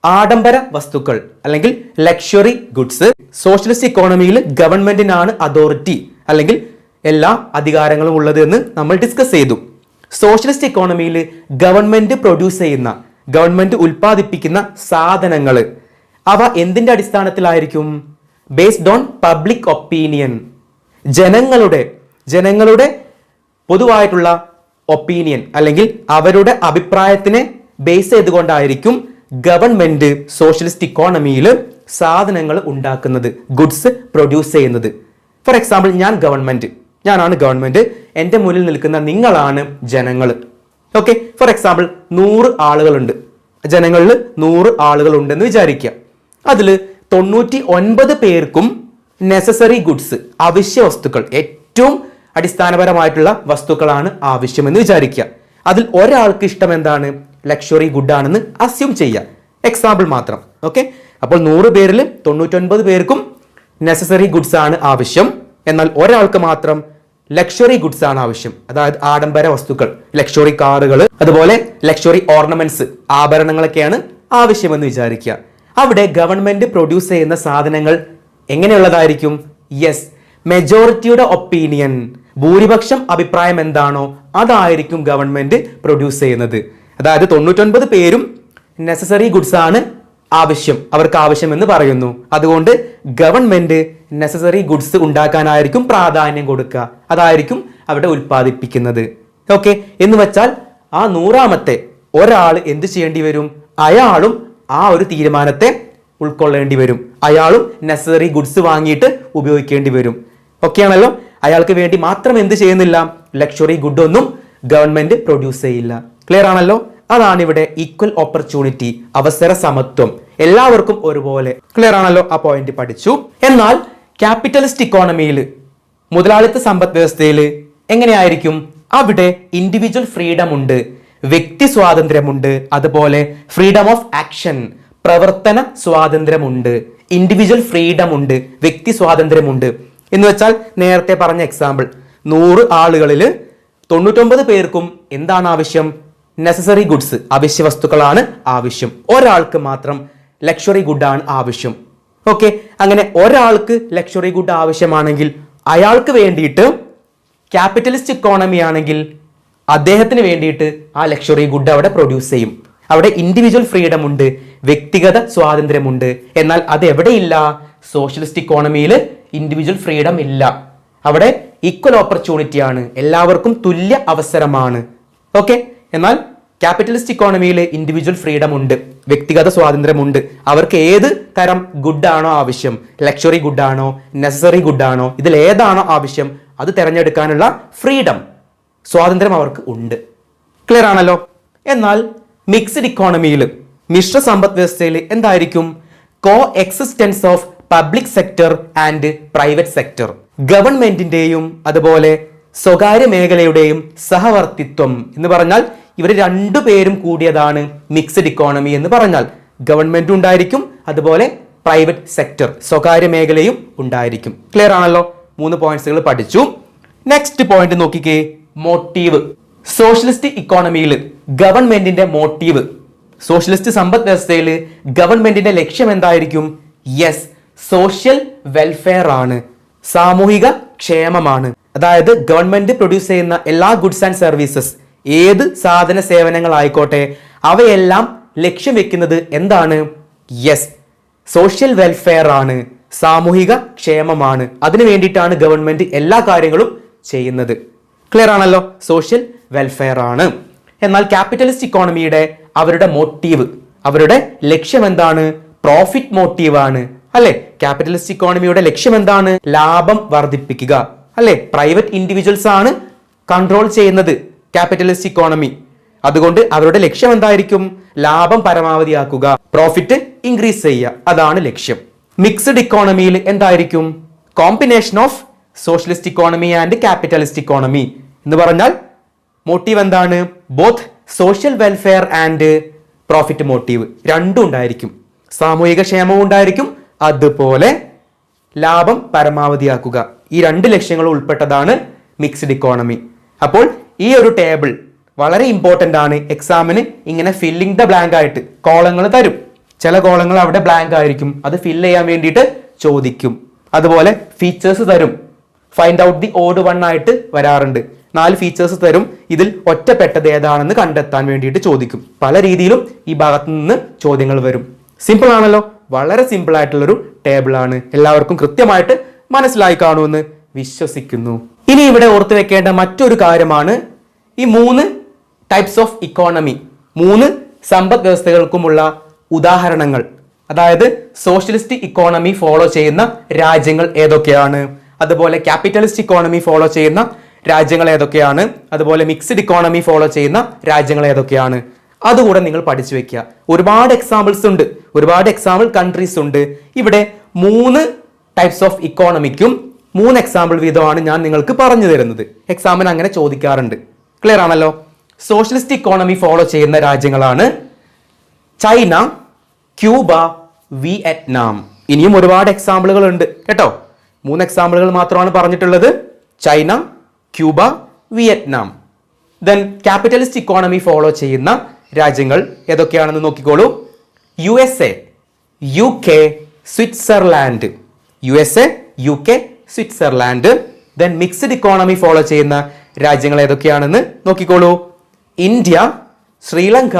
ആഡംബര വസ്തുക്കൾ അല്ലെങ്കിൽ ലക്ഷറി ഗുഡ്സ്. സോഷ്യലിസ്റ്റ് ഇക്കോണമിയിൽ ഗവൺമെന്റിനാണ് അതോറിറ്റി അല്ലെങ്കിൽ എല്ലാ അധികാരങ്ങളും ഉള്ളത് എന്ന് നമ്മൾ ഡിസ്കസ് ചെയ്തു. സോഷ്യലിസ്റ്റ് ഇക്കോണമിയിൽ ഗവൺമെന്റ് പ്രൊഡ്യൂസ് ചെയ്യുന്ന, ഗവൺമെന്റ് ഉൽപ്പാദിപ്പിക്കുന്ന സാധനങ്ങൾ, അവ എന്തിന്റെ അടിസ്ഥാനത്തിലായിരിക്കും? ബേസ്ഡ് ഓൺ പബ്ലിക് ഒപ്പീനിയൻ, ജനങ്ങളുടെ പൊതുവായിട്ടുള്ള ഒപ്പീനിയൻ അല്ലെങ്കിൽ അവരുടെ അഭിപ്രായത്തിനെ ബേസ് ചെയ്തുകൊണ്ടായിരിക്കും ഗവൺമെന്റ് സോഷ്യലിസ്റ്റ് ഇക്കോണമിയിൽ സാധനങ്ങൾ ഉണ്ടാക്കുന്നത്, ഗുഡ്സ് പ്രൊഡ്യൂസ് ചെയ്യുന്നത്. ഫോർ എക്സാമ്പിൾ, ഞാനാണ് ഗവൺമെന്റ്, എൻ്റെ മുന്നിൽ നിൽക്കുന്ന നിങ്ങളാണ് ജനങ്ങൾ. ഓക്കെ, ഫോർ എക്സാമ്പിൾ 100 ആളുകളുണ്ട്, ജനങ്ങളിൽ 100 ആളുകൾ ഉണ്ടെന്ന് വിചാരിക്കുക. അതിൽ 99 പേർക്കും നെസസറി ഗുഡ്സ്, അവശ്യ വസ്തുക്കൾ, ഏറ്റവും അടിസ്ഥാനപരമായിട്ടുള്ള വസ്തുക്കളാണ് ആവശ്യമെന്ന് വിചാരിക്കുക. അതിൽ ഒരാൾക്ക് ഇഷ്ടം എന്താണ്? ലക്ഷറി ഗുഡ് ആണെന്ന് അസ്യൂം ചെയ്യുക, എക്സാമ്പിൾ മാത്രം. ഓക്കെ, അപ്പോൾ 100 പേരിൽ 99 പേർക്കും നെസസറി ഗുഡ്സ് ആണ് ആവശ്യം, എന്നാൽ ഒരാൾക്ക് മാത്രം ലക്ഷറി ഗുഡ്സ് ആണ് ആവശ്യം. അതായത് ആഡംബര വസ്തുക്കൾ, ലക്ഷറി കാറുകൾ, അതുപോലെ ലക്ഷറി ഓർണമെന്റ്സ്, ആഭരണങ്ങളൊക്കെയാണ് ആവശ്യമെന്ന് വിചാരിക്കുക. അവിടെ ഗവൺമെന്റ് പ്രൊഡ്യൂസ് ചെയ്യുന്ന സാധനങ്ങൾ എങ്ങനെയുള്ളതായിരിക്കും? യെസ്, മെജോറിറ്റിയുടെ ഒപ്പീനിയൻ, ഭൂരിപക്ഷം അഭിപ്രായം എന്താണോ അതായിരിക്കും ഗവൺമെന്റ് പ്രൊഡ്യൂസ് ചെയ്യുന്നത്. അതായത് 99 പേരും നെസസറി ഗുഡ്സ് ആണ് അവർക്ക് ആവശ്യമെന്ന് പറയുന്നു. അതുകൊണ്ട് ഗവൺമെന്റ് നെസസറി ഗുഡ്സ് ഉണ്ടാക്കാനായിരിക്കും പ്രാധാന്യം കൊടുക്കുക, അതായിരിക്കും അവിടെ ഉൽപ്പാദിപ്പിക്കുന്നത്. ഓക്കെ, എന്ന് വെച്ചാൽ ആ 100ാമത്തെ ഒരാൾ എന്ത് ചെയ്യേണ്ടി വരും? അയാളും ആ ഒരു തീരുമാനത്തെ ഉൾക്കൊള്ളേണ്ടി വരും. അയാളും നെസസറി ഗുഡ്സ് വാങ്ങിയിട്ട് ഉപയോഗിക്കേണ്ടി വരും. ഓക്കെ ആണല്ലോ? അയാൾക്ക് വേണ്ടി മാത്രം എന്ത് ചെയ്യുന്നില്ല? ലക്ഷറി ഗുഡ് ഒന്നും ഗവൺമെന്റ് പ്രൊഡ്യൂസ് ചെയ്യില്ല. ക്ലിയർ ആണല്ലോ? അതാണ് ഇവിടെ ഈക്വൽ ഓപ്പർച്യൂണിറ്റി, അവസര സമത്വം, എല്ലാവർക്കും ഒരുപോലെ. ക്ലിയർ ആണല്ലോ? ആ പോയിന്റ് പഠിച്ചു. എന്നാൽ ക്യാപിറ്റലിസ്റ്റ് ഇക്കോണമിയിൽ, മുതലാളിത്ത സമ്പദ് വ്യവസ്ഥയിൽ എങ്ങനെയായിരിക്കും? അവിടെ ഇൻഡിവിജ്വൽ ഫ്രീഡം ഉണ്ട്, വ്യക്തി സ്വാതന്ത്ര്യമുണ്ട്, അതുപോലെ ഫ്രീഡം ഓഫ് ആക്ഷൻ, പ്രവർത്തന സ്വാതന്ത്ര്യമുണ്ട്. ഇൻഡിവിജ്വൽ ഫ്രീഡം ഉണ്ട്, വ്യക്തി സ്വാതന്ത്ര്യമുണ്ട് എന്ന് വെച്ചാൽ നേരത്തെ പറഞ്ഞ എക്സാമ്പിൾ, 100 ആളുകളിൽ 99 പേർക്കും എന്താണ് ആവശ്യം? നെസസറി ഗുഡ്സ്, അവശ്യ വസ്തുക്കളാണ് ആവശ്യം. ഒരാൾക്ക് മാത്രം ലക്ഷറി ഗുഡാണ് ആവശ്യം. ഓക്കെ, അങ്ങനെ ഒരാൾക്ക് ലക്ഷറി ഗുഡ് ആവശ്യമാണെങ്കിൽ അയാൾക്ക് വേണ്ടിയിട്ട്, ക്യാപിറ്റലിസ്റ്റ് ഇക്കോണമി ആണെങ്കിൽ അദ്ദേഹത്തിന് വേണ്ടിയിട്ട് ആ ലക്ഷറി ഗുഡ് അവിടെ പ്രൊഡ്യൂസ് ചെയ്യും. അവിടെ ഇൻഡിവിജ്വൽ ഫ്രീഡം ഉണ്ട്, വ്യക്തിഗത സ്വാതന്ത്ര്യമുണ്ട്. എന്നാൽ അത് എവിടെയില്ല? സോഷ്യലിസ്റ്റ് ഇക്കോണമിയിൽ ഇൻഡിവിജ്വൽ ഫ്രീഡം ഇല്ല. അവിടെ ഈക്വൽ ഓപ്പർച്യൂണിറ്റി ആണ്, എല്ലാവർക്കും തുല്യ അവസരമാണ്. ഓക്കെ, എന്നാൽ ക്യാപിറ്റലിസ്റ്റ് ഇക്കോണമിയിൽ ഇൻഡിവിജ്വൽ ഫ്രീഡം ഉണ്ട്, വ്യക്തിഗത സ്വാതന്ത്ര്യമുണ്ട്. അവർക്ക് ഏത് തരം ഗുഡാണോ ആവശ്യം, ലക്ഷറി ഗുഡാണോ നെസസറി ഗുഡാണോ, ഇതിൽ ഏതാണോ ആവശ്യം അത് തിരഞ്ഞെടുക്കാനുള്ള ഫ്രീഡം, സ്വാതന്ത്ര്യം അവർക്ക് ഉണ്ട്. ക്ലിയർ ആണല്ലോ? എന്നാൽ മിക്സ്ഡ് ഇക്കോണമിയിൽ, മിശ്ര സമ്പദ് വ്യവസ്ഥയിൽ എന്തായിരിക്കും? കോ existence of public sector and private sector, ഗവൺമെന്റിന്റെയും അതുപോലെ സ്വകാര്യ മേഖലയുടെയും സഹവർത്തിത്വം എന്ന് പറഞ്ഞാൽ ഇവർ രണ്ടുപേരും കൂടിയതാണ് മിക്സ്ഡ് ഇക്കോണമി എന്ന് പറഞ്ഞാൽ. ഗവൺമെന്റ് ഉണ്ടായിരിക്കും, അതുപോലെ പ്രൈവറ്റ് സെക്ടർ, സ്വകാര്യ മേഖലയും ഉണ്ടായിരിക്കും. ക്ലിയർ ആണല്ലോ? 3 പോയിന്റ്സുകൾ പഠിച്ചു. നെക്സ്റ്റ് പോയിന്റ് നോക്കിക്കേ, മോട്ടീവ്. സോഷ്യലിസ്റ്റ് ഇക്കോണമിയിൽ ഗവൺമെന്റിന്റെ മോട്ടീവ്, സോഷ്യലിസ്റ്റ് സമ്പദ് വ്യവസ്ഥയിൽ ഗവൺമെന്റിന്റെ ലക്ഷ്യം എന്തായിരിക്കും? യെസ്, സോഷ്യൽ വെൽഫെയർ ആണ്, സാമൂഹിക ക്ഷേമമാണ്. അതായത് ഗവൺമെന്റ് പ്രൊഡ്യൂസ് ചെയ്യുന്ന എല്ലാ ഗുഡ്സ് ആൻഡ് സർവീസസ്, ഏത് സാധന സേവനങ്ങൾ ആയിക്കോട്ടെ, അവയെല്ലാം ലക്ഷ്യം വെക്കുന്നത് എന്താണ്? യെസ്, സോഷ്യൽ വെൽഫെയർ ആണ്, സാമൂഹിക ക്ഷേമമാണ്. അതിനു വേണ്ടിയിട്ടാണ് ഗവൺമെന്റ് എല്ലാ കാര്യങ്ങളും ചെയ്യുന്നത്. ക്ലിയർ ആണല്ലോ? സോഷ്യൽ വെൽഫെയർ ആണ്. എന്നാൽ ക്യാപിറ്റലിസ്റ്റ് ഇക്കോണമിയുടെ അവരുടെ മോട്ടീവ്, അവരുടെ ലക്ഷ്യം എന്താണ്? പ്രോഫിറ്റ് മോട്ടീവ് ആണ്, അല്ലെ? ക്യാപിറ്റലിസ്റ്റ് ഇക്കോണമിയുടെ ലക്ഷ്യം എന്താണ്? ലാഭം വർദ്ധിപ്പിക്കുക, അല്ലെ? പ്രൈവറ്റ് ഇൻഡിവിജ്വൽസ് ആണ് കൺട്രോൾ ചെയ്യുന്നത് ക്യാപിറ്റലിസ്റ്റ് ഇക്കോണമി. അതുകൊണ്ട് അവരുടെ ലക്ഷ്യം എന്തായിരിക്കും? ലാഭം പരമാവധിയാക്കുക, പ്രോഫിറ്റ് ഇൻക്രീസ് ചെയ്യുക, അതാണ് ലക്ഷ്യം. മിക്സ്ഡ് ഇക്കോണമിയിൽ എന്തായിരിക്കും? Combination of socialist economy and capitalist economy എന്ന് പറഞ്ഞാൽ മോട്ടീവ് എന്താണ്? Both social welfare and profit motive, രണ്ടും ഉണ്ടായിരിക്കും. സാമൂഹിക ക്ഷേമവും ഉണ്ടായിരിക്കും, അതുപോലെ ലാഭം പരമാവധിയാക്കുക. ഈ 2 ലക്ഷ്യങ്ങളും ഉൾപ്പെട്ടതാണ് മിക്സ്ഡ് ഇക്കോണമി. അപ്പോൾ ഈ ഒരു ടേബിൾ വളരെ ഇമ്പോർട്ടൻ്റ് ആണ്. എക്സാമിന് ഇങ്ങനെ ഫില്ലിംഗ് ദ ബ്ലാങ്ക് ആയിട്ട് കോളങ്ങൾ തരും. ചില കോളങ്ങൾ അവിടെ ബ്ലാങ്ക് ആയിരിക്കും, അത് ഫില്ല് ചെയ്യാൻ വേണ്ടിയിട്ട് ചോദിക്കും. അതുപോലെ ഫീച്ചേഴ്സ് തരും, find out the odd one ആയിട്ട് വരാറുണ്ട്. 4 ഫീച്ചേഴ്സ് തരും, ഇതിൽ ഒറ്റപ്പെട്ടത് ഏതാണെന്ന് കണ്ടെത്താൻ വേണ്ടിയിട്ട് ചോദിക്കും. പല രീതിയിലും ഈ ഭാഗത്ത് നിന്ന് ചോദ്യങ്ങൾ വരും. സിമ്പിൾ ആണല്ലോ? വളരെ സിമ്പിൾ ആയിട്ടുള്ളൊരു ടേബിൾ ആണ്. എല്ലാവർക്കും കൃത്യമായിട്ട് മനസ്സിലായി കാണുമെന്ന് വിശ്വസിക്കുന്നു. ഇനി ഇവിടെ ഓർത്തു വെക്കേണ്ട മറ്റൊരു കാര്യമാണ് ഈ 3 ടൈപ്സ് ഓഫ് ഇക്കോണമി, 3 സമ്പദ് വ്യവസ്ഥകൾക്കുമുള്ള ഉദാഹരണങ്ങൾ. അതായത് സോഷ്യലിസ്റ്റ് ഇക്കോണമി ഫോളോ ചെയ്യുന്ന രാജ്യങ്ങൾ ഏതൊക്കെയാണ്, അതുപോലെ ക്യാപിറ്റലിസ്റ്റ് ഇക്കോണമി ഫോളോ ചെയ്യുന്ന രാജ്യങ്ങൾ ഏതൊക്കെയാണ്, അതുപോലെ മിക്സ്ഡ് ഇക്കോണമി ഫോളോ ചെയ്യുന്ന രാജ്യങ്ങൾ ഏതൊക്കെയാണ്, അതുകൂടെ നിങ്ങൾ പഠിച്ചു വെക്കുക. ഒരുപാട് എക്സാമ്പിൾസ് ഉണ്ട്, ഒരുപാട് എക്സാമ്പിൾ കൺട്രീസ് ഉണ്ട്. ഇവിടെ 3 ടൈപ്സ് ഓഫ് ഇക്കോണമിക്കും 3 എക്സാമ്പിൾ വീതമാണ് ഞാൻ നിങ്ങൾക്ക് പറഞ്ഞു തരുന്നത്. എക്സാമിന് അങ്ങനെ ചോദിക്കാറുണ്ട്. ക്ലിയർ ആണല്ലോ? സോഷ്യലിസ്റ്റ് ഇക്കോണമി ഫോളോ ചെയ്യുന്ന രാജ്യങ്ങളാണ് ചൈന, ക്യൂബ, വിയറ്റ്നാം. ഇനിയും ഒരുപാട് എക്സാമ്പിളുകൾ ഉണ്ട് കേട്ടോ. 3 എക്സാമ്പിളുകൾ മാത്രമാണ് പറഞ്ഞിട്ടുള്ളത്. China, Cuba, Vietnam. Then capitalist economy follow ചെയ്യുന്ന രാജ്യങ്ങൾ ഏതൊക്കെയാണെന്ന് നോക്കിക്കോളൂ. USA, UK, Switzerland. USA, UK, Switzerland. Then mixed economy follow ചെയ്യുന്ന രാജ്യങ്ങൾ ഏതൊക്കെയാണെന്ന് നോക്കിക്കോളൂ. ഇന്ത്യ, ശ്രീലങ്ക,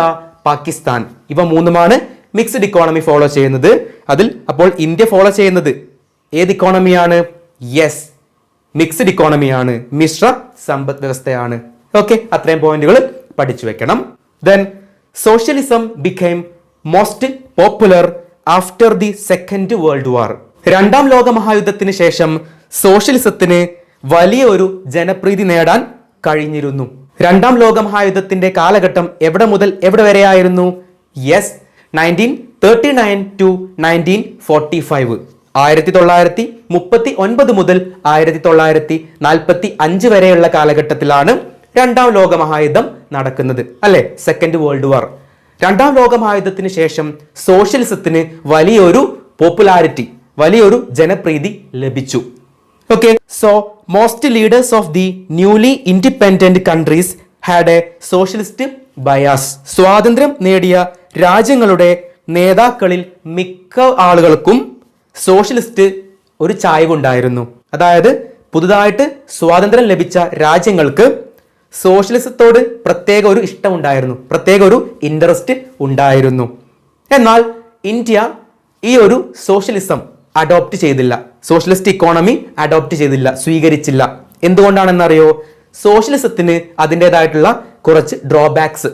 പാകിസ്ഥാൻ. ഇവ 3മാണ് മിക്സ്ഡ് ഇക്കോണമി ഫോളോ ചെയ്യുന്നത്. അതിൽ അപ്പോൾ ഇന്ത്യ ഫോളോ ചെയ്യുന്നത് ഏത് ഇക്കോണമിയാണ്? യെസ്, മിക്സ്ഡ് ഇക്കോണമിയാണ്, മിശ്ര സമ്പദ് വ്യവസ്ഥയാണ്. ഓക്കെ, അത്രയും പോയിന്റുകൾ പഠിച്ചു വെക്കണം. Then socialism became most popular after the Second World War. രണ്ടാം ലോക മഹായുദ്ധത്തിന് ശേഷം സോഷ്യലിസത്തിന് വലിയ ഒരു ജനപ്രീതി നേടാൻ കഴിഞ്ഞിരുന്നു. രണ്ടാം ലോക മഹായുദ്ധത്തിന്റെ കാലഘട്ടം എവിടെ മുതൽ എവിടെ വരെയായിരുന്നു? Yes, 1939 to 1945. 1939 മുതൽ 1945 വരെയുള്ള കാലഘട്ടത്തിലാണ് രണ്ടാം ലോക മഹായുദ്ധം നടക്കുന്നത്, അല്ലെ? Second world war. രണ്ടാം ലോക മഹായുദ്ധത്തിന് ശേഷം സോഷ്യലിസത്തിന് വലിയൊരു പോപ്പുലാരിറ്റി, വലിയൊരു ജനപ്രീതി ലഭിച്ചു. Okay, so most leaders of the newly independent countries had A socialist bias. സ്വാതന്ത്ര്യം നേടിയ രാജ്യങ്ങളുടെ നേതാക്കളിൽ മിക്ക ആളുകൾക്കും സോഷ്യലിസ്റ്റ് ഒരു ചായ്വുണ്ടായിരുന്നു. അതായത് പുതുതായിട്ട് സ്വാതന്ത്ര്യം ലഭിച്ച രാജ്യങ്ങൾക്ക് സോഷ്യലിസത്തോട് പ്രത്യേക ഒരു ഇഷ്ടമുണ്ടായിരുന്നു, പ്രത്യേക ഒരു ഇൻട്രസ്റ്റ് ഉണ്ടായിരുന്നു. എന്നാൽ ഇന്ത്യ ഈ ഒരു സോഷ്യലിസം അഡോപ്റ്റ് ചെയ്തില്ല, സോഷ്യലിസ്റ്റ് ഇക്കോണമി അഡോപ്റ്റ് ചെയ്തില്ല, സ്വീകരിച്ചില്ല. എന്തുകൊണ്ടാണെന്നറിയോ? സോഷ്യലിസത്തിന് അതിൻ്റെതായിട്ടുള്ള കുറച്ച് ഡ്രോബാക്സ്,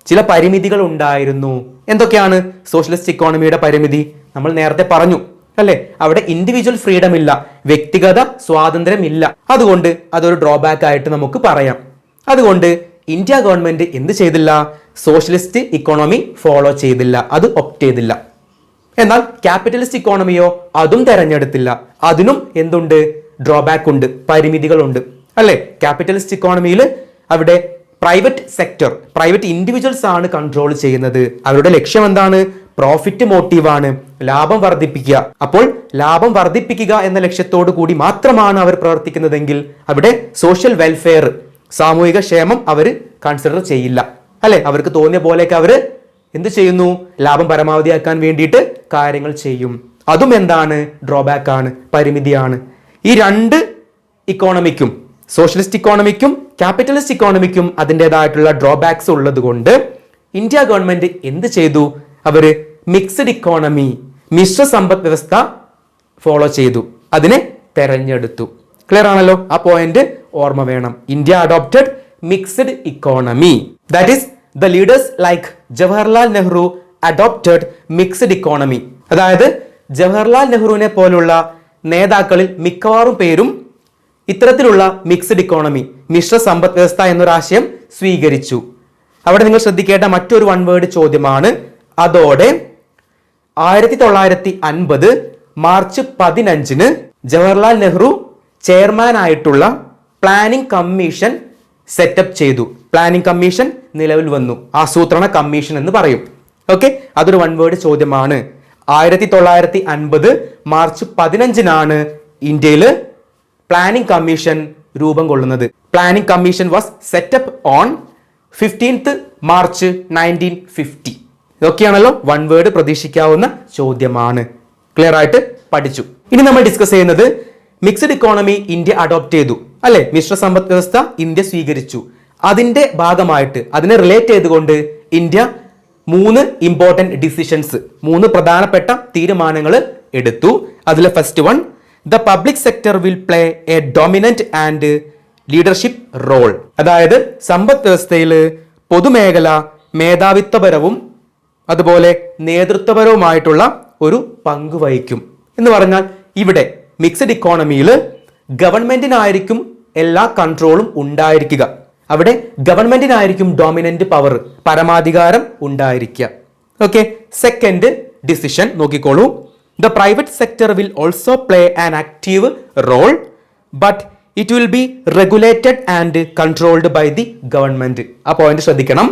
ചില പരിമിതികൾ ഉണ്ടായിരുന്നു. എന്തൊക്കെയാണ് സോഷ്യലിസ്റ്റ് ഇക്കോണമിയുടെ പരിമിതി? നമ്മൾ നേരത്തെ പറഞ്ഞു, അല്ലെ? അവിടെ ഇൻഡിവിജ്വൽ ഫ്രീഡം ഇല്ല, വ്യക്തിഗത സ്വാതന്ത്ര്യം ഇല്ല. അതുകൊണ്ട് അതൊരു ഡ്രോബാക്ക് ആയിട്ട് നമുക്ക് പറയാം. അതുകൊണ്ട് ഇന്ത്യ ഗവൺമെന്റ് എന്ത് ചെയ്തില്ല? സോഷ്യലിസ്റ്റ് ഇക്കോണമി ഫോളോ ചെയ്തില്ല, അത് ഒപ്റ്റ് ചെയ്തില്ല. എന്നാൽ ക്യാപിറ്റലിസ്റ്റ് ഇക്കോണമിയോ അതും തെരഞ്ഞെടുത്തില്ല. അതിനും എന്തുണ്ട്? ഡ്രോബാക്ക് ഉണ്ട്, പരിമിതികളുണ്ട്, അല്ലെ? ക്യാപിറ്റലിസ്റ്റ് ഇക്കോണമിയിൽ അവിടെ പ്രൈവറ്റ് സെക്ടർ, പ്രൈവറ്റ് ഇൻഡിവിജ്വൽസ് ആണ് കൺട്രോൾ ചെയ്യുന്നത്. അവരുടെ ലക്ഷ്യം എന്താണ്? പ്രോഫിറ്റ് മോട്ടീവാണ്, ലാഭം വർദ്ധിപ്പിക്കുക. അപ്പോൾ ലാഭം വർദ്ധിപ്പിക്കുക എന്ന ലക്ഷ്യത്തോടു കൂടി മാത്രമാണ് അവർ പ്രവർത്തിക്കുന്നതെങ്കിൽ അവിടെ സോഷ്യൽ വെൽഫെയർ, സാമൂഹിക ക്ഷേമം അവർ കൺസിഡർ ചെയ്യില്ല, അല്ലെ? അവർക്ക് തോന്നിയ പോലെയൊക്കെ അവർ എന്ത് ചെയ്യുന്നു? ലാഭം പരമാവധിയാക്കാൻ വേണ്ടിയിട്ട് കാര്യങ്ങൾ ചെയ്യും. അതും എന്താണ്? ഡ്രോബാക്ക് ആണ്, പരിമിതിയാണ്. ഈ രണ്ട് ഇക്കോണമിക്കും, സോഷ്യലിസ്റ്റ് ഇക്കോണമിക്കും ക്യാപിറ്റലിസ്റ്റ് ഇക്കോണമിക്കും അതിൻ്റെതായിട്ടുള്ള ഡ്രോബാക്സ് ഉള്ളത് കൊണ്ട് ഇന്ത്യ ഗവൺമെന്റ് എന്ത് ചെയ്തു? അവര് മിക്സഡ് ഇക്കോണമി, മിശ്ര സമ്പദ് വ്യവസ്ഥ ഫോളോ ചെയ്തു, അതിനെ തെരഞ്ഞെടുത്തു. ക്ലിയർ ആണല്ലോ? ആ പോയിന്റ് ഓർമ്മ വേണം. India adopted mixed economy. That is the leaders like Jawaharlal Nehru adopted mixed economy. അതായത് ജവഹർലാൽ നെഹ്റുവിനെ പോലുള്ള നേതാക്കളിൽ മിക്കവാറും പേരും ഇത്തരത്തിലുള്ള മിക്സഡ് ഇക്കോണമി, മിശ്ര സമ്പദ് വ്യവസ്ഥ എന്നൊരാശയം സ്വീകരിച്ചു. അവിടെ നിങ്ങൾ ശ്രദ്ധിക്കേണ്ട മറ്റൊരു വൺ വേർഡ് ചോദ്യമാണ്. അതോടെ 1950 മാർച്ച് 15 ജവഹർലാൽ നെഹ്റു ചെയർമാൻ ആയിട്ടുള്ള പ്ലാനിംഗ് കമ്മീഷൻ സെറ്റപ്പ് ചെയ്തു. പ്ലാനിംഗ് കമ്മീഷൻ നിലവിൽ വന്നു, ആസൂത്രണ കമ്മീഷൻ എന്ന് പറയും. ഓക്കെ, അതൊരു വൺ വേർഡ് ചോദ്യമാണ്. 1950 മാർച്ച് 15 ഇന്ത്യയിൽ പ്ലാനിംഗ് കമ്മീഷൻ രൂപം കൊള്ളുന്നത്. Planning commission was set up on 15th March 1950. ഇതൊക്കെയാണല്ലോ വൺ വേർഡ് പ്രതീക്ഷിക്കാവുന്ന ചോദ്യമാണ്. ക്ലിയർ ആയിട്ട് പഠിച്ചു. ഇനി നമ്മൾ ഡിസ്കസ് ചെയ്യുന്നത് മിക്സഡ് ഇക്കോണമി ഇന്ത്യ അഡോപ്റ്റ് ചെയ്തു, അല്ലെ? മിശ്ര സമ്പദ് വ്യവസ്ഥ ഇന്ത്യ സ്വീകരിച്ചു. അതിന്റെ ഭാഗമായിട്ട്, അതിനെ റിലേറ്റ് ചെയ്തുകൊണ്ട് ഇന്ത്യ 3 ഇമ്പോർട്ടന്റ് ഡിസിഷൻസ്, 3 പ്രധാനപ്പെട്ട തീരുമാനങ്ങൾ എടുത്തു. അതിലെ first one, the public sector will play a dominant and leadership role. അതായത് സമ്പദ് വ്യവസ്ഥയിൽ പൊതുമേഖല മേധാവിത്വപരവും അതുപോലെ നേതൃത്വപരവുമായിട്ടുള്ള ഒരു പങ്ക് വഹിക്കും. എന്ന് പറഞ്ഞാൽ ഇവിടെ മിക്സഡ് ഇക്കോണമിയിൽ ഗവൺമെന്റിനായിരിക്കും എല്ലാ കൺട്രോളും ഉണ്ടായിരിക്കുക. അവിടെ ഗവൺമെന്റിനായിരിക്കും ഡോമിനന്റ് പവർ, പരമാധികാരം ഉണ്ടായിരിക്കുക. ഓക്കെ, സെക്കൻഡ് ഡിസിഷൻ നോക്കിക്കോളൂ. The private sector will also play an active role but it will be regulated and controlled by the government. ആ പോയിന്റ് ശ്രദ്ധിക്കണം.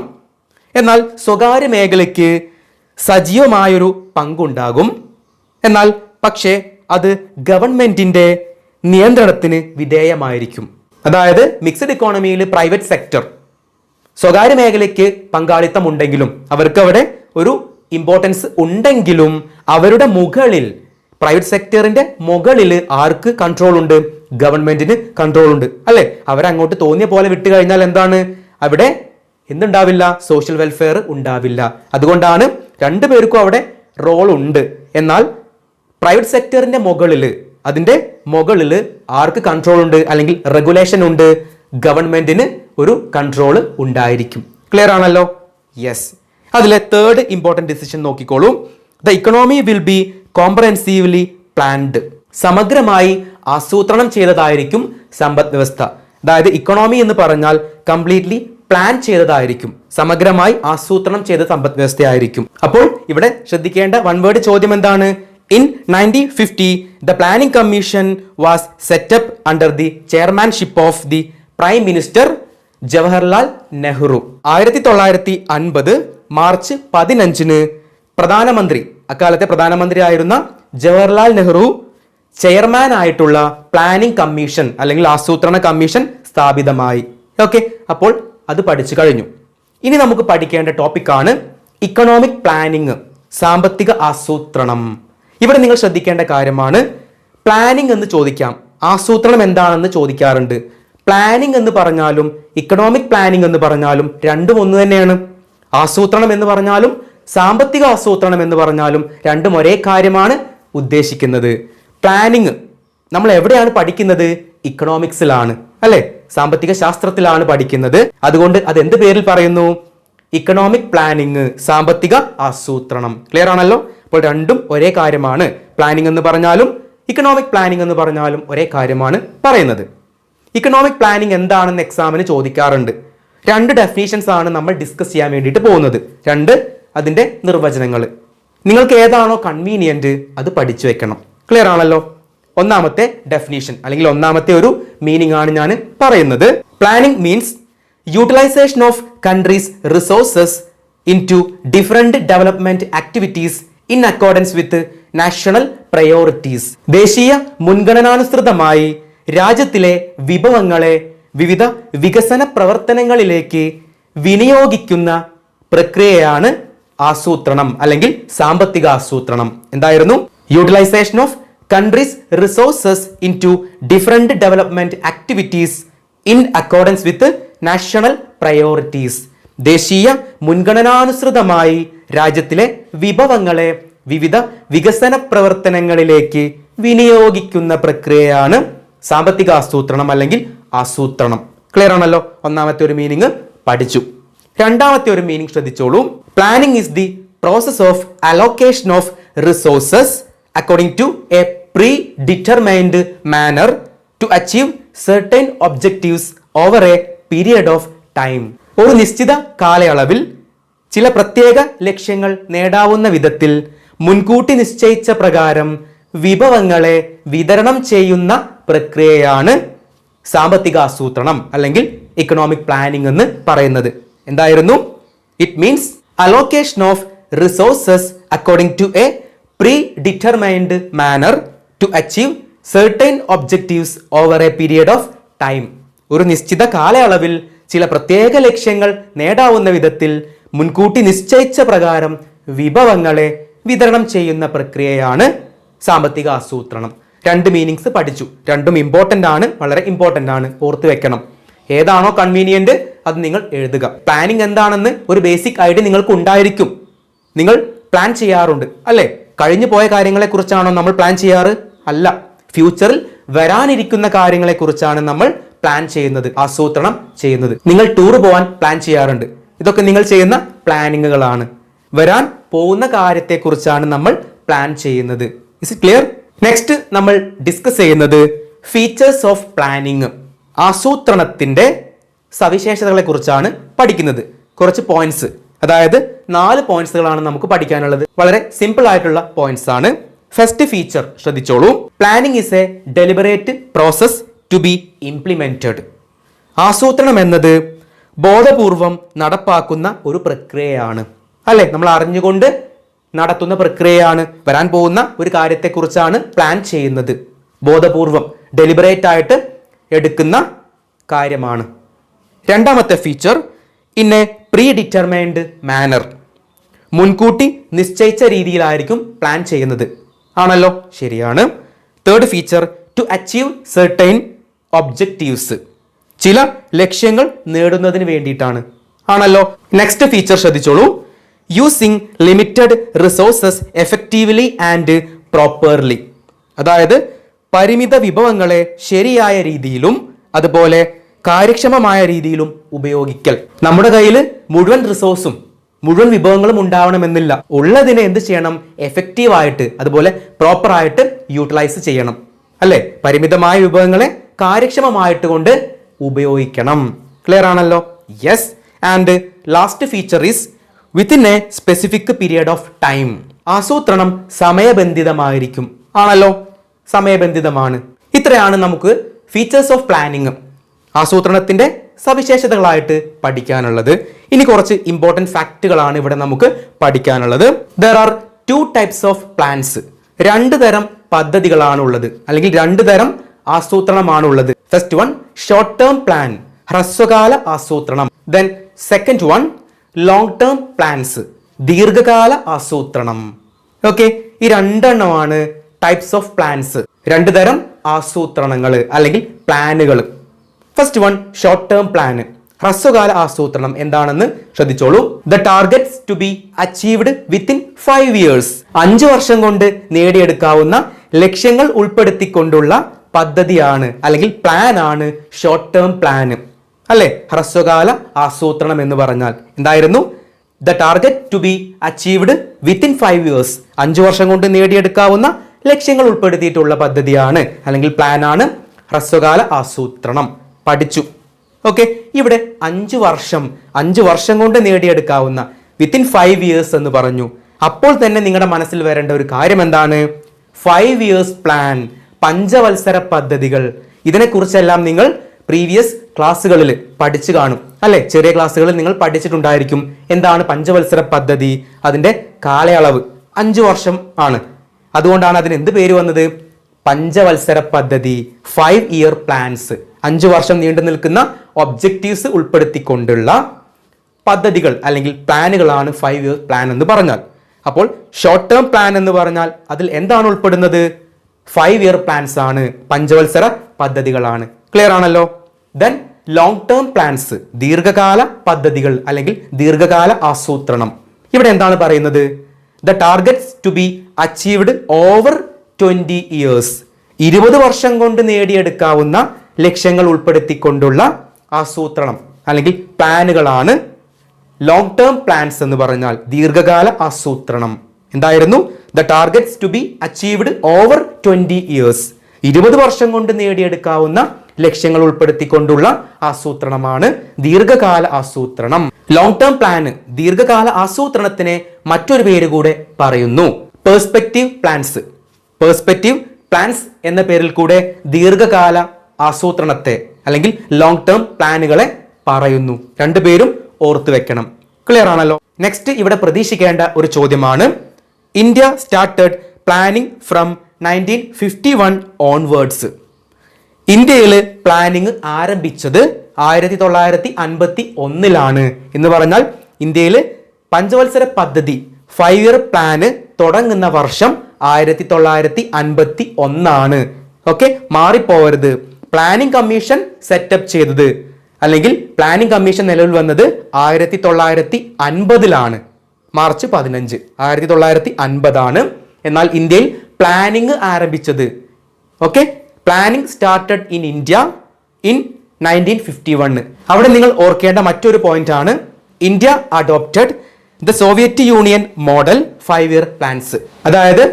എന്നാൽ സ്വകാര്യ മേഖലയ്ക്ക് സജീവമായൊരു പങ്കുണ്ടാകും. എന്നാൽ പക്ഷേ അത് ഗവൺമെന്റിന്റെ നിയന്ത്രണത്തിന് വിധേയമായിരിക്കും. അതായത് മിക്സഡ് ഇക്കോണമിയിൽ പ്രൈവറ്റ് സെക്ടർ, സ്വകാര്യ മേഖലയ്ക്ക് പങ്കാളിത്തം ഉണ്ടെങ്കിലും, അവർക്ക് അവിടെ ഒരു ഇമ്പോർട്ടൻസ് ഉണ്ടെങ്കിലും അവരുടെ മുകളിൽ, പ്രൈവറ്റ് സെക്ടറിന്റെ മുകളിൽ ആർക്ക് കൺട്രോൾ ഉണ്ട്? ഗവൺമെന്റിന് കൺട്രോൾ ഉണ്ട്, അല്ലെ? അവരങ്ങോട്ട് തോന്നിയ പോലെ വിട്ടു കഴിഞ്ഞാൽ എന്താണ്? അവിടെ എന്തുണ്ടാവില്ല? സോഷ്യൽ വെൽഫെയർ ഉണ്ടാവില്ല. അതുകൊണ്ടാണ് രണ്ടുപേർക്കും അവിടെ റോൾ ഉണ്ട്. എന്നാൽ പ്രൈവറ്റ് സെക്ടറിന്റെ മുകളിൽ, അതിന്റെ മുകളിൽ ആർക്ക് കൺട്രോൾ ഉണ്ട് അല്ലെങ്കിൽ റെഗുലേഷൻ ഉണ്ട്? ഗവൺമെന്റിന് ഒരു കൺട്രോൾ ഉണ്ടായിരിക്കും. ക്ലിയർ ആണല്ലോ? യെസ്. അതിലെ തേർഡ് ഇമ്പോർട്ടൻറ്റ് ഡിസിഷൻ നോക്കിക്കോളൂ. The economy will be comprehensively planned. സമഗ്രമായി ആസൂത്രണം ചെയ്തതായിരിക്കും സമ്പദ് വ്യവസ്ഥ. അതായത് ഇക്കണോമി എന്ന് പറഞ്ഞാൽ കംപ്ലീറ്റ്ലി പ്ലാൻ ചെയ്തതായിരിക്കും, സമഗ്രമായി ആസൂത്രണം ചെയ്ത സമ്പദ് വ്യവസ്ഥയായിരിക്കും. അപ്പോൾ ഇവിടെ ശ്രദ്ധിക്കേണ്ട വൺ വേർഡ് ചോദ്യം എന്താണ്? In 1950 the planning commission was set up under the chairmanship of the prime minister Jawaharlal Nehru. 1950 March 15 പ്രധാനമന്ത്രി, അക്കാലത്തെ പ്രധാനമന്ത്രി ആയിരുന്ന ജവഹർലാൽ നെഹ്റു ചെയർമാൻ ആയിട്ടുള്ള പ്ലാനിംഗ് കമ്മീഷൻ അല്ലെങ്കിൽ ആസൂത്രണ കമ്മീഷൻ സ്ഥാപിതമായി. ഓക്കെ, അപ്പോൾ അത് പഠിച്ചു കഴിഞ്ഞു. ഇനി നമുക്ക് പഠിക്കേണ്ട ടോപ്പിക്കാണ് ഇക്കണോമിക് പ്ലാനിങ്, സാമ്പത്തിക ആസൂത്രണം. ഇവിടെ നിങ്ങൾ ശ്രദ്ധിക്കേണ്ട കാര്യമാണ്, പ്ലാനിംഗ് എന്ന് ചോദിക്കാം, ആസൂത്രണം എന്താണെന്ന് ചോദിക്കാറുണ്ട്. പ്ലാനിംഗ് എന്ന് പറഞ്ഞാലും ഇക്കണോമിക് പ്ലാനിംഗ് എന്ന് പറഞ്ഞാലും രണ്ടും ഒന്ന് തന്നെയാണ്. ആസൂത്രണം എന്ന് പറഞ്ഞാലും സാമ്പത്തിക ആസൂത്രണം എന്ന് പറഞ്ഞാലും രണ്ടും ഒരേ കാര്യമാണ് ഉദ്ദേശിക്കുന്നത്. പ്ലാനിംഗ് നമ്മൾ എവിടെയാണ് പഠിക്കുന്നത്? ഇക്കണോമിക്സിലാണ്, അല്ലെ? സാമ്പത്തിക ശാസ്ത്രത്തിലാണ് പഠിക്കുന്നത്. അതുകൊണ്ട് അത് എന്ത് പേരിൽ പറയുന്നു? ഇക്കണോമിക് പ്ലാനിംഗ്, സാമ്പത്തിക ആസൂത്രണം. ക്ലിയർ ആണല്ലോ? അപ്പോൾ രണ്ടും ഒരേ കാര്യമാണ്. പ്ലാനിംഗ് എന്ന് പറഞ്ഞാലും ഇക്കണോമിക് പ്ലാനിംഗ് എന്ന് പറഞ്ഞാലും ഒരേ കാര്യമാണ് പറയുന്നത്. ഇക്കണോമിക് പ്ലാനിംഗ് എന്താണെന്ന് എക്സാമിന് ചോദിക്കാറുണ്ട്. രണ്ട് ഡെഫിനീഷൻസ് ആണ് നമ്മൾ ഡിസ്കസ് ചെയ്യാൻ വേണ്ടിയിട്ട് പോകുന്നത്, രണ്ട് അതിന്റെ നിർവചനങ്ങൾ. നിങ്ങൾക്ക് ഏതാണോ കൺവീനിയന്റ് അത് പഠിച്ചു വെക്കണം. ക്ലിയർ ആണല്ലോ? ഒന്നാമത്തെ ഡെഫിനീഷൻ അല്ലെങ്കിൽ ഒന്നാമത്തെ ഒരു മീനിങ് ആണ് ഞാൻ പറയുന്നത്. Planning means utilisation of countries resources into different development activities in accordance with national priorities. ദേശീയ മുൻഗണനാനുസൃതമായി രാജ്യത്തിലെ വിഭവങ്ങളെ വിവിധ വികസന പ്രവർത്തനങ്ങളിലേക്ക് വിനിയോഗിക്കുന്ന പ്രക്രിയയാണ് ആസൂത്രണം അല്ലെങ്കിൽ സാമ്പത്തിക ആസൂത്രണം. എന്തായിരുന്നു? Utilisation of countries' resources into different development activities in accordance with national priorities. ദേശീയ മുൻഗണനാനുസൃതമായി രാജ്യത്തിലെ വിഭവങ്ങളെ വിവിധ വികസന പ്രവർത്തനങ്ങളിലേക്ക് വിനിയോഗിക്കുന്ന പ്രക്രിയയാണ് സാമ്പത്തിക ആസൂത്രണം അല്ലെങ്കിൽ ആസൂത്രണം. ക്ലിയർ ആണല്ലോ? ഒന്നാമത്തെ ഒരു മീനിങ് പഠിച്ചു. രണ്ടാമത്തെ ഒരു മീനിങ് ശ്രദ്ധിച്ചോളൂ. Planning is the process of allocation of resources according to a predetermined manner to achieve certain objectives over a period of time. ഒരു നിശ്ചിത കാലയളവിൽ ചില പ്രത്യേക ലക്ഷ്യങ്ങൾ നേടാവുന്ന വിധത്തിൽ മുൻകൂട്ടി നിശ്ചയിച്ച പ്രകാരം വിഭവങ്ങളെ വിതരണം ചെയ്യുന്ന പ്രക്രിയയാണ് സാമ്പത്തിക ആസൂത്രണം അല്ലെങ്കിൽ ഇക്കണോമിക് പ്ലാനിംഗ് എന്ന് പറയുന്നത്. എന്തായിരുന്നു? It means allocation of resources according to a predetermined manner to achieve certain objectives over a period of time. ഒരു നിശ്ചിത കാലയളവിൽ ചില പ്രത്യേക ലക്ഷ്യങ്ങൾ നേടാവുന്ന വിധത്തിൽ മുൻകൂട്ടി നിശ്ചയിച്ച പ്രകാരം വിഭവങ്ങളെ വിതരണം ചെയ്യുന്ന പ്രക്രിയയാണ് സാമ്പത്തിക ആസൂത്രണം. രണ്ട് മീനിങ്സ് പഠിച്ചു, രണ്ടും ഇമ്പോർട്ടൻ്റ് ആണ്, വളരെ ഇമ്പോർട്ടൻ്റ് ആണ്, ഓർത്ത് വെക്കണം. ഏതാണോ കൺവീനിയന്റ് അത് നിങ്ങൾ എഴുതുക. പ്ലാനിങ് എന്താണെന്ന് ഒരു ബേസിക് ഐഡിയ നിങ്ങൾക്ക് ഉണ്ടായിരിക്കും. നിങ്ങൾ പ്ലാൻ ചെയ്യാറുണ്ട് അല്ലേ? കഴിഞ്ഞു പോയ കാര്യങ്ങളെക്കുറിച്ചാണോ നമ്മൾ പ്ലാൻ ചെയ്യാറ്? അല്ല, ഫ്യൂച്ചറിൽ വരാനിരിക്കുന്ന കാര്യങ്ങളെക്കുറിച്ചാണ് നമ്മൾ പ്ലാൻ ചെയ്യുന്നത്, ആസൂത്രണം ചെയ്യുന്നത്. നിങ്ങൾ ടൂർ പോകാൻ പ്ലാൻ ചെയ്യാറുണ്ട്. ഇതൊക്കെ നിങ്ങൾ ചെയ്യുന്ന പ്ലാനിങ്ങുകളാണ്. വരാൻ പോകുന്ന കാര്യത്തെക്കുറിച്ചാണ് നമ്മൾ പ്ലാൻ ചെയ്യുന്നത്. Is it clear? നെക്സ്റ്റ് നമ്മൾ ഡിസ്കസ് ചെയ്യുന്നത് ഫീച്ചേഴ്സ് ഓഫ് പ്ലാനിങ്, ആസൂത്രണത്തിന്റെ സവിശേഷതകളെ കുറിച്ചാണ് പഠിക്കുന്നത്. കുറച്ച് പോയിന്റ്സ്, അതായത് 4 പോയിന്റ്സുകളാണ് നമുക്ക് പഠിക്കാനുള്ളത്. വളരെ സിമ്പിൾ ആയിട്ടുള്ള പോയിന്റ്സ് ആണ്. ഫസ്റ്റ് ഫീച്ചർ ശ്രദ്ധിച്ചോളൂ. Planning is a deliberate process to be implemented. ആസൂത്രണം എന്നത് ബോധപൂർവം നടപ്പാക്കുന്ന ഒരു പ്രക്രിയയാണ്, അല്ലെ? നമ്മൾ അറിഞ്ഞുകൊണ്ട് നടത്തുന്ന പ്രക്രിയയാണ്. വരാൻ പോകുന്ന ഒരു കാര്യത്തെക്കുറിച്ചാണ് പ്ലാൻ ചെയ്യുന്നത്. ബോധപൂർവം, ഡെലിബറേറ്റ് ആയിട്ട് എടുക്കുന്ന കാര്യമാണ്. രണ്ടാമത്തെ feature, in a predetermined manner. മുൻകൂട്ടി നിശ്ചയിച്ച രീതിയിലായിരിക്കും പ്ലാൻ ചെയ്യുന്നത്. ആണല്ലോ? ശരിയാണ്. Third feature, to achieve certain objectives. ചില ലക്ഷ്യങ്ങൾ നേടുന്നതിന് വേണ്ടിയിട്ടാണ്. ആണല്ലോ? നെക്സ്റ്റ് ഫീച്ചർ ശ്രദ്ധിച്ചോളൂ. Using limited resources effectively and properly. അതായത് പരിമിത വിഭവങ്ങളെ ശരിയായ രീതിയിലും അതുപോലെ കാര്യക്ഷമമായ രീതിയിലും ഉപയോഗിക്കൽ. നമ്മുടെ കയ്യിൽ മുഴുവൻ റിസോഴ്സും മുഴുവൻ വിഭവങ്ങളും ഉണ്ടാവണമെന്നില്ല. ഉള്ളതിനെ എന്ത് ചെയ്യണം? എഫക്റ്റീവായിട്ട് അതുപോലെ പ്രോപ്പറായിട്ട് യൂട്ടിലൈസ് ചെയ്യണം അല്ലെ? പരിമിതമായ വിഭവങ്ങളെ കാര്യക്ഷമമായിട്ട് കൊണ്ട് ഉപയോഗിക്കണം. ക്ലിയർ ആണല്ലോ? Yes. And last feature is within a specific period of time. ആസൂത്രണം സമയബന്ധിതമായിരിക്കും. ആണല്ലോ, സമയബന്ധിതമാണ്. ഇത്രയാണ് നമുക്ക് ഫീച്ചേഴ്സ് ഓഫ് പ്ലാനിങ്, ആസൂത്രണത്തിന്റെ സവിശേഷതകളായിട്ട് പഠിക്കാനുള്ളത്. ഇനി കുറച്ച് ഇമ്പോർട്ടൻറ്റ് ഫാക്റ്റുകളാണ് ഇവിടെ നമുക്ക് പഠിക്കാനുള്ളത്. There are 2 types of plans. 2 തരം പദ്ധതികളാണ് ഉള്ളത്, അല്ലെങ്കിൽ 2 തരം ആസൂത്രണമാണുള്ളത്. First one short term plan, ഹ്രസ്വകാല ആസൂത്രണം. Then second one long term plans, ദീർഘകാല ആസൂത്രണം. ഓക്കെ, ഈ 2 എണ്ണമാണ് ടൈപ്സ് ഓഫ് പ്ലാൻസ്, 2 തരം ആസൂത്രണങ്ങൾ അല്ലെങ്കിൽ പ്ലാനുകൾ. First one short term plan, ഹ്രസ്വകാല ആസൂത്രണം എന്താണെന്ന് ശ്രദ്ധിച്ചോളൂ. The targets to be achieved within 5 years. 5 വർഷം കൊണ്ട് നേടിയെടുക്കാവുന്ന ലക്ഷ്യങ്ങൾ ഉൾപ്പെടുത്തിക്കൊണ്ടുള്ള പദ്ധതിയാണ് അല്ലെങ്കിൽ പ്ലാൻ ആണ് ഷോർട്ട് ടേം പ്ലാൻ അല്ലെ? ഹ്രസ്വകാല ആസൂത്രണം എന്ന് പറഞ്ഞാൽ എന്തായിരുന്നു? The target to be achieved within 5 years. 5 വർഷം കൊണ്ട് നേടിയെടുക്കാവുന്ന ലക്ഷ്യങ്ങൾ ഉൾപ്പെടുത്തിയിട്ടുള്ള പദ്ധതിയാണ് അല്ലെങ്കിൽ പ്ലാൻ ആണ് ഹ്രസ്വകാല ആസൂത്രണം. പഠിച്ചു. ഓക്കെ, ഇവിടെ 5 വർഷം കൊണ്ട് നേടിയെടുക്കാവുന്ന വിത്തിൻ 5 years എന്ന് പറഞ്ഞു. അപ്പോൾ തന്നെ നിങ്ങളുടെ മനസ്സിൽ വരേണ്ട ഒരു കാര്യം എന്താണ്? 5 years പ്ലാൻ, പഞ്ചവത്സര പദ്ധതികൾ. ഇതിനെക്കുറിച്ചെല്ലാം നിങ്ങൾ പ്രീവിയസ് ക്ലാസ്സുകളിൽ പഠിച്ചു കാണും അല്ലെ? ചെറിയ ക്ലാസ്സുകളിൽ നിങ്ങൾ പഠിച്ചിട്ടുണ്ടായിരിക്കും. എന്താണ് പഞ്ചവത്സര പദ്ധതി? അതിന്റെ കാലയളവ് 5 വർഷം ആണ്. അതുകൊണ്ടാണ് അതിന് എന്ത് പേര് വന്നത്? പഞ്ചവത്സര പദ്ധതി, 5 year പ്ലാൻസ്. 5 വർഷം നീണ്ടു നിൽക്കുന്ന ഒബ്ജക്റ്റീവ്സ് ഉൾപ്പെടുത്തിക്കൊണ്ടുള്ള പദ്ധതികൾ അല്ലെങ്കിൽ പ്ലാനുകളാണ് 5 year പ്ലാൻ എന്ന് പറഞ്ഞാൽ. അപ്പോൾ ഷോർട്ട് ടേം പ്ലാൻ എന്ന് പറഞ്ഞാൽ അതിൽ എന്താണ് ഉൾപ്പെടുന്നത്? 5 year പ്ലാൻസ് ആണ്, പഞ്ചവത്സര പദ്ധതികളാണ്. ക്ലിയർ ആണല്ലോ? ദെൻ ലോങ് ടേം പ്ലാൻസ്, ദീർഘകാല പദ്ധതികൾ അല്ലെങ്കിൽ ദീർഘകാല ആസൂത്രണം. ഇവിടെ എന്താണ് പറയുന്നത്? The targets to be achieved over 20 years. 20 വർഷം കൊണ്ട് നേടിയെടുക്കാവുന്ന ലക്ഷ്യങ്ങൾ ഉൾപ്പെടുത്തിക്കൊണ്ടുള്ള ആസൂത്രണം അല്ലെങ്കിൽ പ്ലാനുകളാണ് ലോങ് ടേം പ്ലാൻസ് എന്ന് പറഞ്ഞാൽ ദീർഘകാല ആസൂത്രണം. എന്തായിരുന്നു? The targets to be achieved over 20 years. 20 വർഷം കൊണ്ട് നേടിയെടുക്കാവുന്ന ലക്ഷ്യങ്ങൾ ഉൾപ്പെടുത്തിക്കൊണ്ടുള്ള ആസൂത്രണമാണ് ദീർഘകാല ആസൂത്രണം. ലോങ് ടേം പ്ലാന്, ദീർഘകാല ആസൂത്രണത്തിന് മറ്റൊരു പേര് കൂടെ പറയുന്നു, പെർസ്പെക്റ്റീവ് പ്ലാൻസ്. പെർസ്പെക്റ്റീവ് പ്ലാൻസ് എന്ന പേരിൽ കൂടെ ദീർഘകാല ആസൂത്രണത്തെ അല്ലെങ്കിൽ ലോങ് ടേം പ്ലാനുകളെ പറയുന്നു. 2 പേരും ഓർത്തു വെക്കണം. ക്ലിയർ ആണല്ലോ? നെക്സ്റ്റ് ഇവിടെ പ്രതീക്ഷിക്കേണ്ട ഒരു ചോദ്യമാണ്, India started planning from 1951 onwards. ഇന്ത്യയിൽ പ്ലാനിങ് ആരംഭിച്ചത് 1951 എന്ന് പറഞ്ഞാൽ ഇന്ത്യയിൽ പഞ്ചവത്സര പദ്ധതി 5 year പ്ലാന് തുടങ്ങുന്ന വർഷം 1951. ഓക്കെ, മാറിപ്പോവരുത്. പ്ലാനിംഗ് കമ്മീഷൻ സെറ്റപ്പ് ചെയ്തത് അല്ലെങ്കിൽ പ്ലാനിംഗ് കമ്മീഷൻ നിലവിൽ വന്നത് 1950 മാർച്ച് 15, 1950. എന്നാൽ ഇന്ത്യയിൽ പ്ലാനിംഗ് ആരംഭിച്ചത്, okay, planning started in India in 1951. അവിടെ നിങ്ങൾ ഓർക്കേണ്ട മറ്റൊരു പോയിന്റ് ആണ്, India adopted the Soviet Union model 5 year plans. അതായത്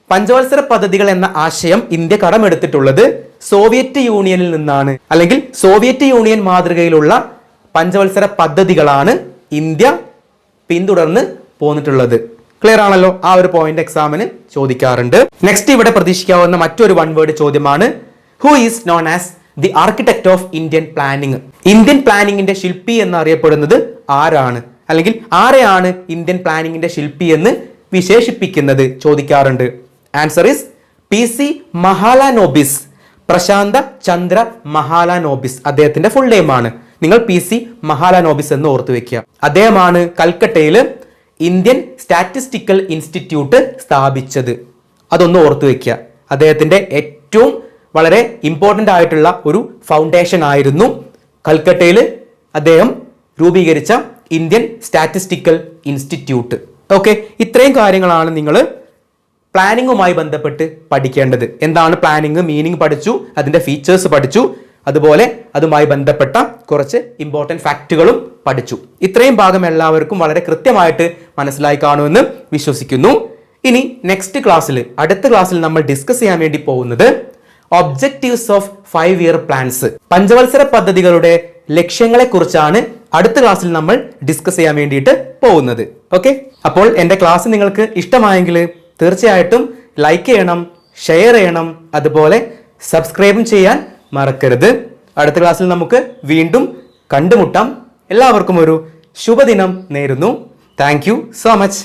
പഞ്ചവത്സര പദ്ധതികൾ എന്ന ആശയം ഇന്ത്യ കടമെടുത്തിട്ടുള്ളത് സോവിയറ്റ് യൂണിയനിൽ നിന്നാണ്, അല്ലെങ്കിൽ സോവിയറ്റ് യൂണിയൻ മാതൃകയിലുള്ള പഞ്ചവത്സര പദ്ധതികളാണ് ഇന്ത്യ പിന്തുടർന്ന് പോന്നിട്ടുള്ളത്. ക്ലിയർ ആണല്ലോ? ആ ഒരു പോയിന്റ് എക്സാമിന് ചോദിക്കാറുണ്ട്. നെക്സ്റ്റ് ഇവിടെ പ്രതീക്ഷിക്കാവുന്ന മറ്റൊരു 1 word ചോദ്യമാണ്, who is known as the architect of Indian planning. Indian പ്ലാനിങ്ങിന്റെ ശില്പി എന്നറിയപ്പെടുന്നത് ആരാണ്, അല്ലെങ്കിൽ ആരെയാണ് ഇന്ത്യൻ പ്ലാനിങ്ങിന്റെ ശില്പി എന്ന് വിശേഷിപ്പിക്കുന്നത് ചോദിക്കാറുണ്ട്. ആൻസർ ഈസ് PC മഹാലനോബിസ്, പ്രശാന്ത ചന്ദ്ര മഹാലനോബിസ്. അദ്ദേഹത്തിന്റെ ഫുൾ നെയിം ആണ്. നിങ്ങൾ PC മഹാലനോബിസ് എന്ന് ഓർത്തു വെക്കുക. അദ്ദേഹമാണ് കൽക്കട്ടയിൽ ഇന്ത്യൻ സ്റ്റാറ്റിസ്റ്റിക്കൽ ഇൻസ്റ്റിറ്റ്യൂട്ട് സ്ഥാപിച്ചത്. അതൊന്ന് ഓർത്തു വെക്കുക. അദ്ദേഹത്തിന്റെ ഏറ്റവും വളരെ ഇമ്പോർട്ടൻ്റ് ആയിട്ടുള്ള ഒരു ഫൗണ്ടേഷൻ ആയിരുന്നു കൽക്കട്ടയിൽ അദ്ദേഹം രൂപീകരിച്ച ഇന്ത്യൻ സ്റ്റാറ്റിസ്റ്റിക്കൽ ഇൻസ്റ്റിറ്റ്യൂട്ട്. ഓക്കെ, ഇത്രയും കാര്യങ്ങളാണ് നിങ്ങൾ പ്ലാനിങ്ങുമായി ബന്ധപ്പെട്ട് പഠിക്കേണ്ടത്. എന്താണ് പ്ലാനിങ്, മീനിങ് പഠിച്ചു, അതിന്റെ ഫീച്ചേഴ്സ് പഠിച്ചു, അതുപോലെ അതുമായി ബന്ധപ്പെട്ട കുറച്ച് ഇമ്പോർട്ടൻറ്റ് ഫാക്റ്റുകളും പഠിച്ചു. ഇത്രയും ഭാഗം എല്ലാവർക്കും വളരെ കൃത്യമായിട്ട് മനസ്സിലായി കാണുമെന്ന് വിശ്വസിക്കുന്നു. ഇനി നെക്സ്റ്റ് ക്ലാസ്സിൽ, അടുത്ത ക്ലാസ്സിൽ നമ്മൾ ഡിസ്കസ് ചെയ്യാൻ വേണ്ടി പോകുന്നത് ഒബ്ജക്റ്റീവ്സ് ഓഫ് 5-year പ്ലാൻസ്, പഞ്ചവത്സര പദ്ധതികളുടെ ലക്ഷ്യങ്ങളെ കുറിച്ചാണ് അടുത്ത ക്ലാസ്സിൽ നമ്മൾ ഡിസ്കസ് ചെയ്യാൻ വേണ്ടിയിട്ട് പോകുന്നത്. ഓക്കെ, അപ്പോൾ എൻ്റെ ക്ലാസ് നിങ്ങൾക്ക് ഇഷ്ടമായെങ്കിൽ തീർച്ചയായിട്ടും ലൈക്ക് ചെയ്യണം, ഷെയർ ചെയ്യണം, അതുപോലെ സബ്സ്ക്രൈബും ചെയ്യാൻ മറക്കരുത്. അടുത്ത ക്ലാസ്സിൽ നമുക്ക് വീണ്ടും കണ്ടുമുട്ടാം. എല്ലാവർക്കും ഒരു ശുഭദിനം നേരുന്നു. Thank you so much.